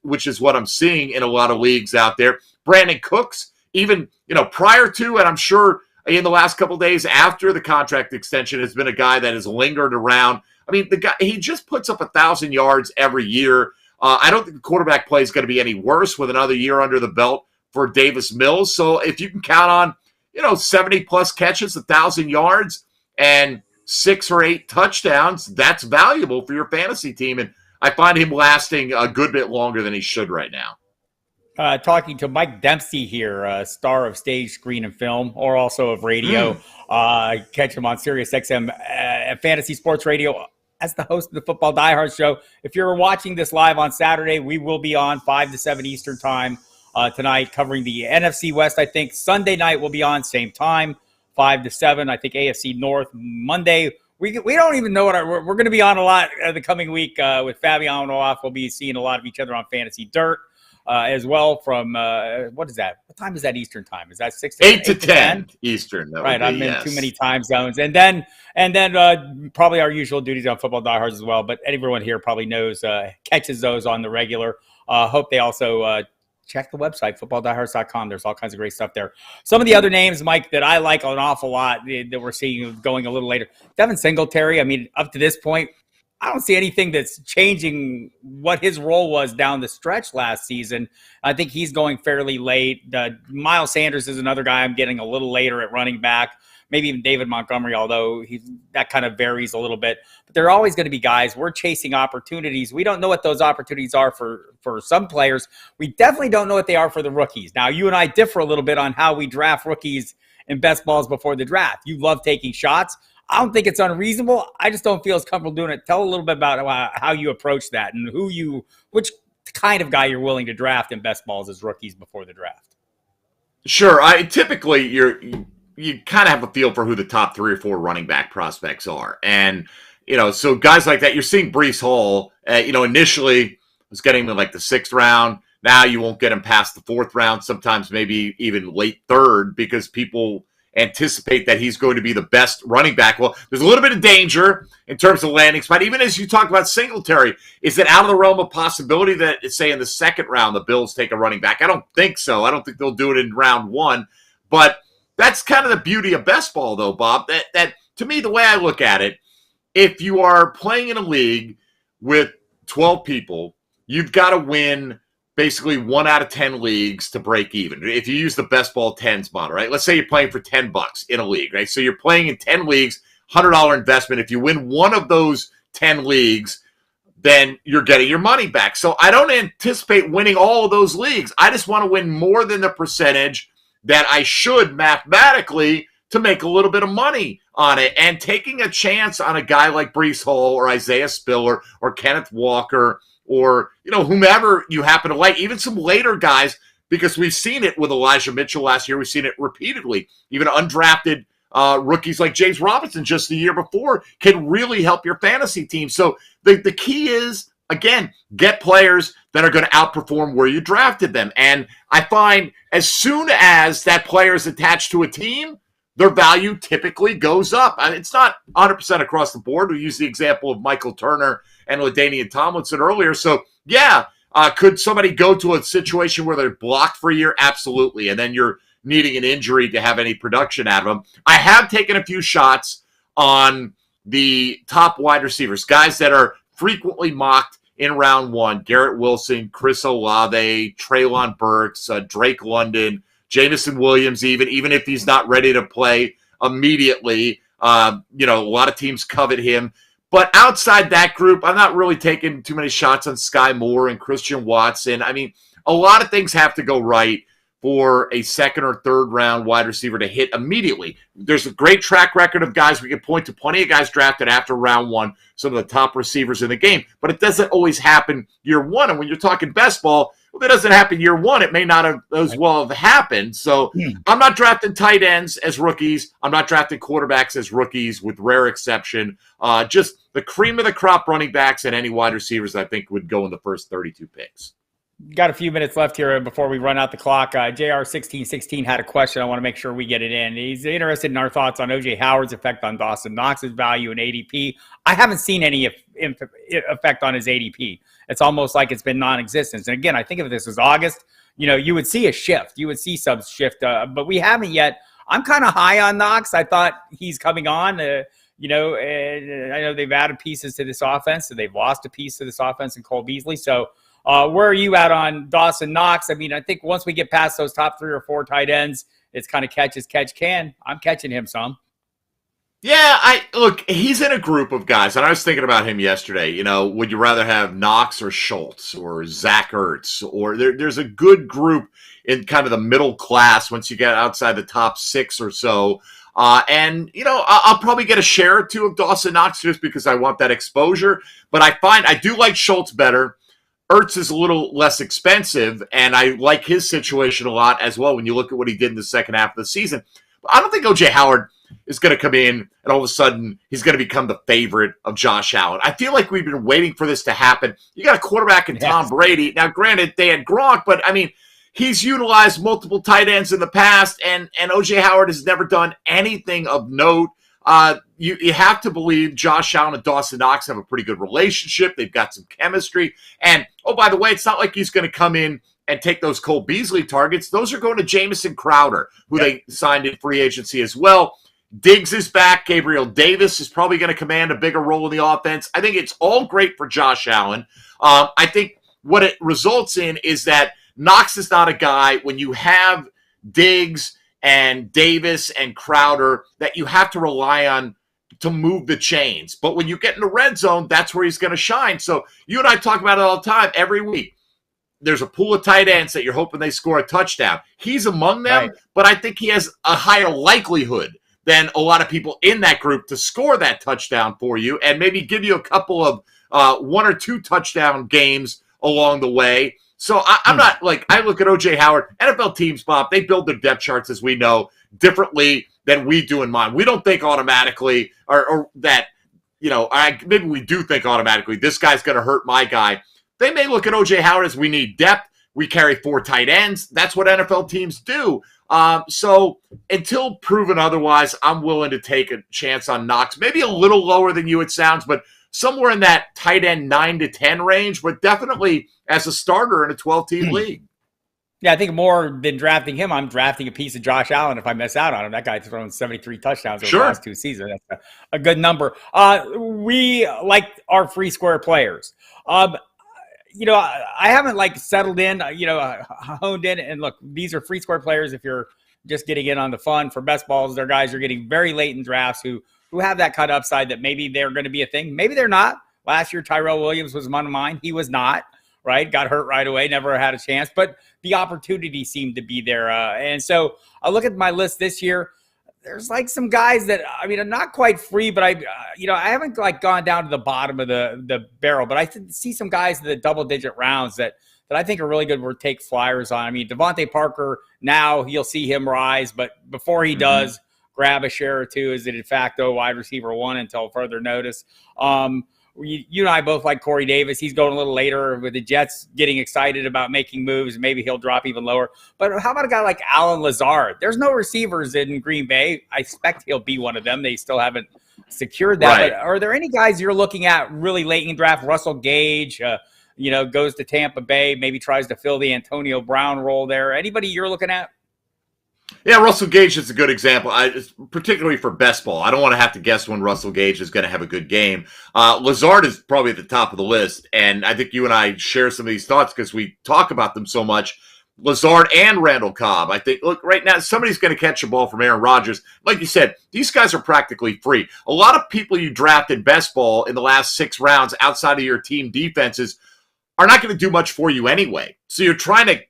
which is what I'm seeing in a lot of leagues out there. Brandon Cooks, even prior to, and I'm sure in the last couple of days after the contract extension, has been a guy that has lingered around. I mean, the guy, he just puts up 1,000 yards every year. I don't think the quarterback play is going to be any worse with another year under the belt for Davis Mills. So if you can count on, 70 plus catches, 1,000 yards, and 6 or 8 touchdowns, that's valuable for your fantasy team. And I find him lasting a good bit longer than he should right now. Talking to Mike Dempsey here, star of stage, screen, and film, or also of radio. Catch him on Sirius XM Fantasy Sports Radio as the host of the Football Diehards show. If you're watching this live on Saturday, we will be on 5 to 7 Eastern time tonight, covering the NFC West. I think Sunday night we'll be on same time, 5 to 7. I think AFC North Monday. We don't even know what we're going to be on a lot the coming week with Fabiano off. We'll be seeing a lot of each other on Fantasy Dirt. As well from, what is that? What time is that Eastern time? Is that 6 to 8 to 10 Eastern? Right, I'm in too many time zones. And then probably our usual duties on Football Diehards as well. But everyone here probably knows, catches those on the regular. Hope they also check the website, footballdiehards.com. There's all kinds of great stuff there. Some of the other names, Mike, that I like an awful lot that we're seeing going a little later. Devin Singletary, I mean, up to this point, I don't see anything that's changing what his role was down the stretch last season. I think he's going fairly late. Miles Sanders is another guy I'm getting a little later at running back. Maybe even David Montgomery, although that kind of varies a little bit. But there are always going to be guys. We're chasing opportunities. We don't know what those opportunities are for some players. We definitely don't know what they are for the rookies. Now, you and I differ a little bit on how we draft rookies in best balls before the draft. You love taking shots. I don't think it's unreasonable. I just don't feel as comfortable doing it. Tell a little bit about how you approach that and which kind of guy you're willing to draft in best balls as rookies before the draft. Sure. Typically you kind of have a feel for who the top 3 or 4 running back prospects are. And, so guys like that, you're seeing Breece Hall, initially was getting him in like the 6th round. Now you won't get him past the 4th round, sometimes maybe even late 3rd, because people anticipate that he's going to be the best running back. Well, there's a little bit of danger in terms of landing spot. Even as you talked about Singletary, is it out of the realm of possibility that, say, in the 2nd round, the Bills take a running back? I don't think so. I don't think they'll do it in round 1. But that's kind of the beauty of best ball, though, Bob. That to me, the way I look at it, if you are playing in a league with 12 people, you've got to win basically 1 out of 10 leagues to break even. If you use the best ball 10s model, right? Let's say you're playing for $10 in a league, right? So you're playing in 10 leagues, $100 investment. If you win one of those 10 leagues, then you're getting your money back. So I don't anticipate winning all of those leagues. I just want to win more than the percentage that I should mathematically to make a little bit of money on it. And taking a chance on a guy like Breece Hall or Isaiah Spiller or Kenneth Walker or, whomever you happen to like, even some later guys, because we've seen it with Elijah Mitchell last year. We've seen it repeatedly. Even undrafted rookies like James Robinson just the year before can really help your fantasy team. So the key is, again, get players that are going to outperform where you drafted them. And I find as soon as that player is attached to a team, their value typically goes up. I mean, it's not 100% across the board. We used the example of Michael Turner and LaDainian Tomlinson earlier. So, yeah, could somebody go to a situation where they're blocked for a year? Absolutely. And then you're needing an injury to have any production out of them. I have taken a few shots on the top wide receivers, guys that are frequently mocked in round one: Garrett Wilson, Chris Olave, Treylon Burks, Drake London, Jamison Williams, even if he's not ready to play immediately. A lot of teams covet him. But outside that group, I'm not really taking too many shots on Sky Moore and Christian Watson. I mean, a lot of things have to go right for a second or third round wide receiver to hit immediately. There's a great track record of guys. We can point to plenty of guys drafted after round one, some of the top receivers in the game, but it doesn't always happen year one. And when you're talking best ball, if it doesn't happen year one, it may not have as well have happened. So I'm not drafting tight ends as rookies. I'm not drafting quarterbacks as rookies, with rare exception. Just the cream of the crop running backs and any wide receivers I think would go in the first 32 picks. Got a few minutes left here before we run out the clock. JR1616 had a question. I want to make sure we get it in. He's interested in our thoughts on O.J. Howard's effect on Dawson Knox's value in ADP. I haven't seen any effect on his ADP. It's almost like it's been non-existent. And again, I think if this was August, you would see a shift. You would see some shift, but we haven't yet. I'm kind of high on Knox. I thought he's coming on. And I know they've added pieces to this offense, so they've lost a piece to this offense in Cole Beasley. So where are you at on Dawson Knox? I mean, I think once we get past those top 3 or 4 tight ends, it's kind of catch as catch can. I'm catching him some. Yeah, look, he's in a group of guys, and I was thinking about him yesterday. Would you rather have Knox or Schultz or Zach Ertz? Or there's a good group in kind of the middle class once you get outside the top 6 or so. I'll probably get a share or two of Dawson Knox just because I want that exposure. But I find I do like Schultz better. Ertz is a little less expensive, and I like his situation a lot as well when you look at what he did in the second half of the season. But I don't think O.J. Howard is going to come in and all of a sudden he's going to become the favorite of Josh Allen. I feel like we've been waiting for this to happen. You got a quarterback in Tom Brady. Now, granted, they had Gronk, but, I mean, he's utilized multiple tight ends in the past, and O.J. Howard has never done anything of note. You have to believe Josh Allen and Dawson Knox have a pretty good relationship. They've got some chemistry. And, oh, by the way, it's not like he's going to come in and take those Cole Beasley targets. Those are going to Jamison Crowder, who they signed in free agency as well. Diggs is back. Gabriel Davis is probably going to command a bigger role in the offense. I think it's all great for Josh Allen. I think what it results in is that Knox is not a guy, when you have Diggs and Davis and Crowder, that you have to rely on to move the chains. But when you get in the red zone, that's where he's going to shine. So you and I talk about it all the time, every week. There's a pool of tight ends that you're hoping they score a touchdown. He's among them, but I think he has a higher likelihood than a lot of people in that group to score that touchdown for you and maybe give you a couple of 1 or 2 touchdown games along the way. So I'm not like, I look at O.J. Howard, NFL teams, Bob, they build their depth charts, as we know, differently than we do in mine. We don't think automatically or that, maybe we do think automatically, this guy's going to hurt my guy. They may look at O.J. Howard as, we need depth. We carry 4 tight ends. That's what NFL teams do. So until proven otherwise, I'm willing to take a chance on Knox. Maybe a little lower than you, it sounds, but somewhere in that tight end 9 to 10 range, but definitely as a starter in a 12-team league. Yeah, I think more than drafting him, I'm drafting a piece of Josh Allen if I miss out on him. That guy's thrown 73 touchdowns over the last 2 seasons. That's a good number. We like our free square players. I haven't settled in, honed in. And look, these are free square players. If you're just getting in on the fun for best balls, they're guys you're getting very late in drafts who have that cut upside that maybe they're going to be a thing. Maybe they're not. Last year, Tyrell Williams was one of mine. He was not, right? Got hurt right away, never had a chance, but the opportunity seemed to be there. And so I look at my list this year. There's like some guys that, I mean, I'm not quite free, but I haven't like gone down to the bottom of the barrel, but I see some guys in the double-digit rounds that I think are really good to take flyers on. I mean, Devontae Parker, now you'll see him rise, but before he does, grab a share or two as a de facto wide receiver 1 until further notice. You and I both like Corey Davis. He's going a little later with the Jets getting excited about making moves. Maybe he'll drop even lower. But how about a guy like Alan Lazard? There's no receivers in Green Bay. I expect he'll be one of them. They still haven't secured that. Right. But are there any guys you're looking at really late in the draft? Russell Gage, goes to Tampa Bay, maybe tries to fill the Antonio Brown role there. Anybody you're looking at? Yeah, Russell Gage is a good example, particularly for best ball. I don't want to have to guess when Russell Gage is going to have a good game. Lazard is probably at the top of the list, and I think you and I share some of these thoughts because we talk about them so much. Lazard and Randall Cobb. I think, look, right now, somebody's going to catch a ball from Aaron Rodgers. Like you said, these guys are practically free. A lot of people you draft in best ball in the last 6 rounds outside of your team defenses are not going to do much for you anyway. So you're trying to,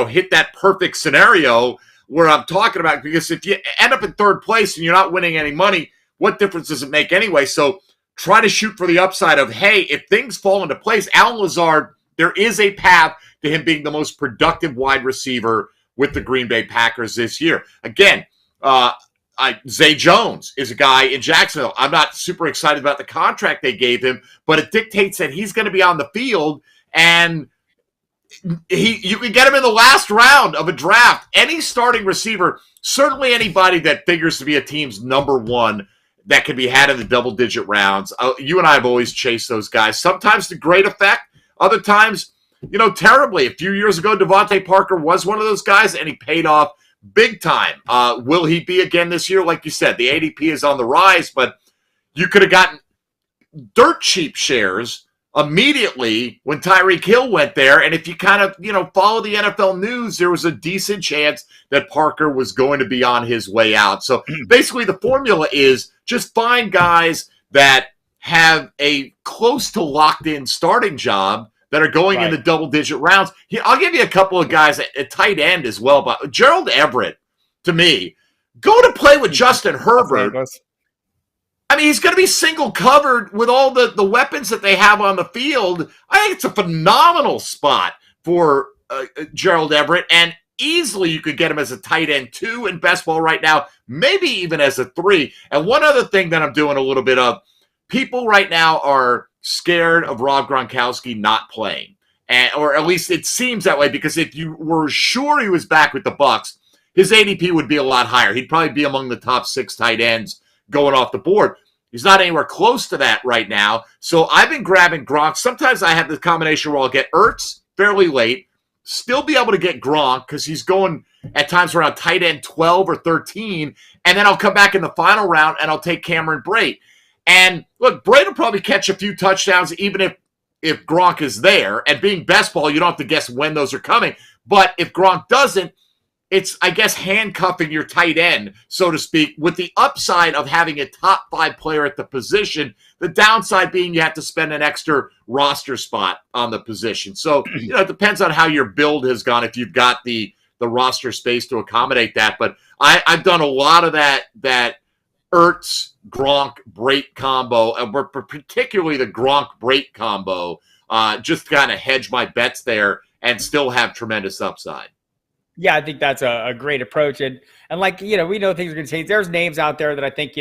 hit that perfect scenario where I'm talking about, because if you end up in 3rd place and you're not winning any money, what difference does it make anyway? So try to shoot for the upside of, hey, if things fall into place, Alan Lazard, there is a path to him being the most productive wide receiver with the Green Bay Packers this year. Again, Zay Jones is a guy in Jacksonville. I'm not super excited about the contract they gave him, but it dictates that he's going to be on the field, and you can get him in the last round of a draft. Any starting receiver, certainly anybody that figures to be a team's number 1 that can be had in the double-digit rounds. You and I have always chased those guys. Sometimes to great effect, other times, terribly. A few years ago, Devontae Parker was one of those guys, and he paid off big time. Will he be again this year? Like you said, the ADP is on the rise, but you could have gotten dirt cheap shares immediately when Tyreek Hill went there. And if you kind of, follow the NFL news, there was a decent chance that Parker was going to be on his way out. So basically the formula is just find guys that have a close to locked in starting job that are going in the double-digit rounds. I'll give you a couple of guys at tight end as well. But Gerald Everett, to me, go to play with Justin Herbert. I mean, he's going to be single covered with all the weapons that they have on the field. I think it's a phenomenal spot for Gerald Everett, and easily you could get him as a tight end 2 in best ball right now, maybe even as a 3. And one other thing that I'm doing a little bit of, people right now are scared of Rob Gronkowski not playing, or at least it seems that way, because if you were sure he was back with the Bucs, his ADP would be a lot higher. He'd probably be among the top 6 tight ends going off the board. He's not anywhere close to that right now. So I've been grabbing Gronk. Sometimes I have the combination where I'll get Ertz fairly late, still be able to get Gronk because he's going at times around tight end 12 or 13, and then I'll come back in the final round and I'll take Cameron Brate. And look, Brate will probably catch a few touchdowns even if Gronk is there. And being best ball, you don't have to guess when those are coming. But if Gronk doesn't, it's, I guess, handcuffing your tight end, so to speak, with the upside of having a top 5 player at the position, the downside being you have to spend an extra roster spot on the position. So, it depends on how your build has gone, if you've got the roster space to accommodate that. But I've done a lot of that Ertz, Gronk, Brate combo, and particularly the Gronk Brate combo, just to kind of hedge my bets there and still have tremendous upside. Yeah, I think that's a great approach. And like, we know things are going to change. There's names out there that I think,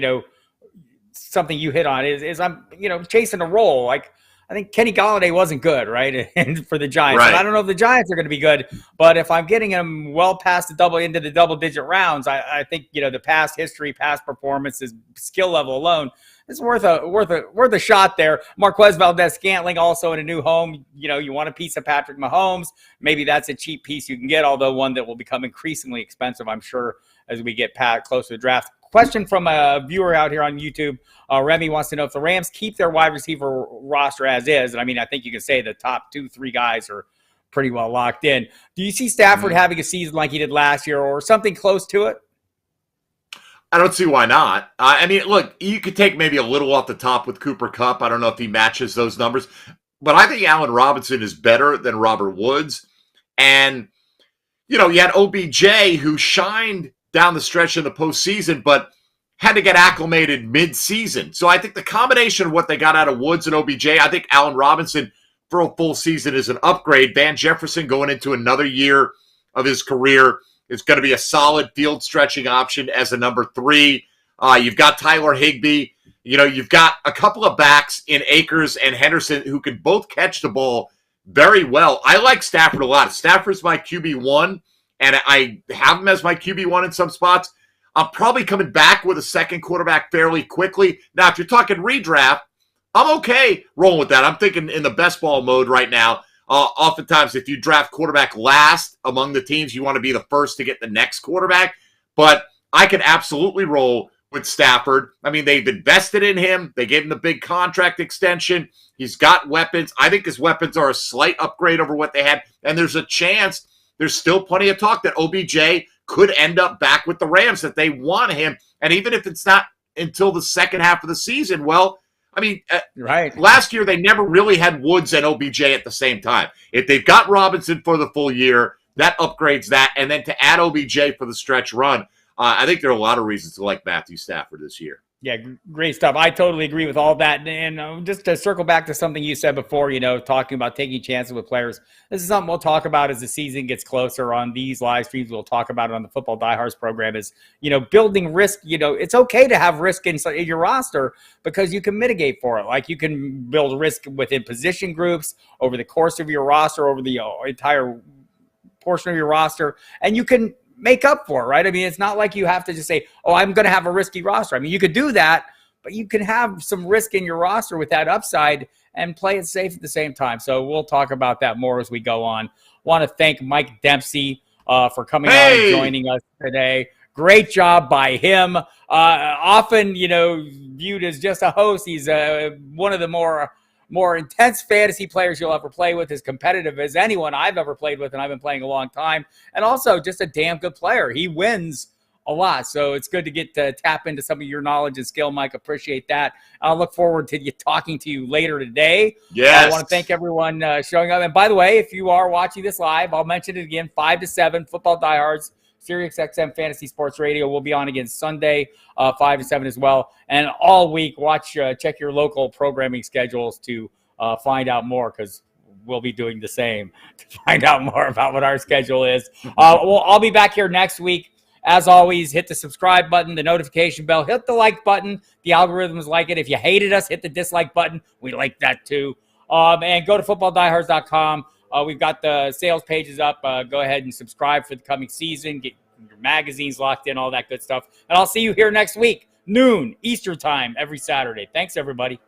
something you hit on is I'm, chasing a role. Like, I think Kenny Golladay wasn't good, right? And for the Giants. Right. And I don't know if the Giants are going to be good, but if I'm getting him well past into the double-digit rounds, I think, the past history, past performances, skill level alone, it's worth a shot there. Marquez Valdez-Scantling also in a new home. You want a piece of Patrick Mahomes. Maybe that's a cheap piece you can get, although one that will become increasingly expensive, I'm sure, as we get close to the draft. Question from a viewer out here on YouTube. Remy wants to know if the Rams keep their wide receiver roster as is. And I mean, I think you can say the top 2-3 guys are pretty well locked in. Do you see Stafford having a season like he did last year or something close to it? I don't see why not. I mean, look, you could take maybe a little off the top with Cooper Kupp. I don't know if he matches those numbers, but I think Allen Robinson is better than Robert Woods. And, you know, you had OBJ who shined down the stretch in the postseason, but had to get acclimated mid-season. So I think the combination of what they got out of Woods and OBJ, I think Allen Robinson for a full season is an upgrade. Van Jefferson going into another year of his career is going to be a solid field stretching option as a number 3. You've got Tyler Higbee. You know, you've got a couple of backs in Akers and Henderson who can both catch the ball very well. I like Stafford a lot. Stafford's my QB1, and I have him as my QB1 in some spots. I'm probably coming back with a second quarterback fairly quickly. Now, if you're talking redraft, I'm okay rolling with that. I'm thinking in the best ball mode right now. Oftentimes, if you draft quarterback last among the teams, you want to be the first to get the next quarterback. But I could absolutely roll with Stafford. I mean, they've invested in him. They gave him the big contract extension. He's got weapons. I think his weapons are a slight upgrade over what they had. And there's a chance, there's still plenty of talk that OBJ could end up back with the Rams, that they want him. And even if it's not until the second half of the season, well, I mean, right. Last year they never really had Woods and OBJ at the same time. If they've got Robinson for the full year, that upgrades that. And then to add OBJ for the stretch run, I think there are a lot of reasons to like Matthew Stafford this year. Yeah, great stuff. I totally agree with all that. And just to circle back to something you said before, you know, talking about taking chances with players. This is something we'll talk about as the season gets closer on these live streams. We'll talk about it on the Football Diehards program is, you know, building risk. You know, it's okay to have risk in your roster because you can mitigate for it. Like you can build risk within position groups over the course of your roster, over the entire portion of your roster, and you can make up for it, right? I mean, it's not like you have to just say, oh, I'm going to have a risky roster. I mean, you could do that, but you can have some risk in your roster with that upside and play it safe at the same time. So we'll talk about that more as we go on. Want to thank Mike Dempsey for coming on and joining us today. Great job by him. Often, you know, viewed as just a host. He's one of the more intense fantasy players you'll ever play with, as competitive as anyone I've ever played with, and I've been playing a long time, and also just a damn good player. He wins a lot, so it's good to get to tap into some of your knowledge and skill, Mike. Appreciate that. I'll look forward to talking to you later today. Yes. I want to thank everyone showing up. And by the way, if you are watching this live, I'll mention it again, 5 to 7, Football Diehards, Sirius XM Fantasy Sports Radio will be on again Sunday, 5 to 7 as well. And all week, check your local programming schedules to find out more, because we'll be doing the same to find out more about what our schedule is. I'll be back here next week. As always, hit the subscribe button, the notification bell, hit the like button. The algorithms like it. If you hated us, hit the dislike button. We like that too. And go to footballdiehards.com. We've got the sales pages up. Go ahead and subscribe for the coming season. Get your magazines locked in, all that good stuff. And I'll see you here next week, noon Eastern time, every Saturday. Thanks, everybody.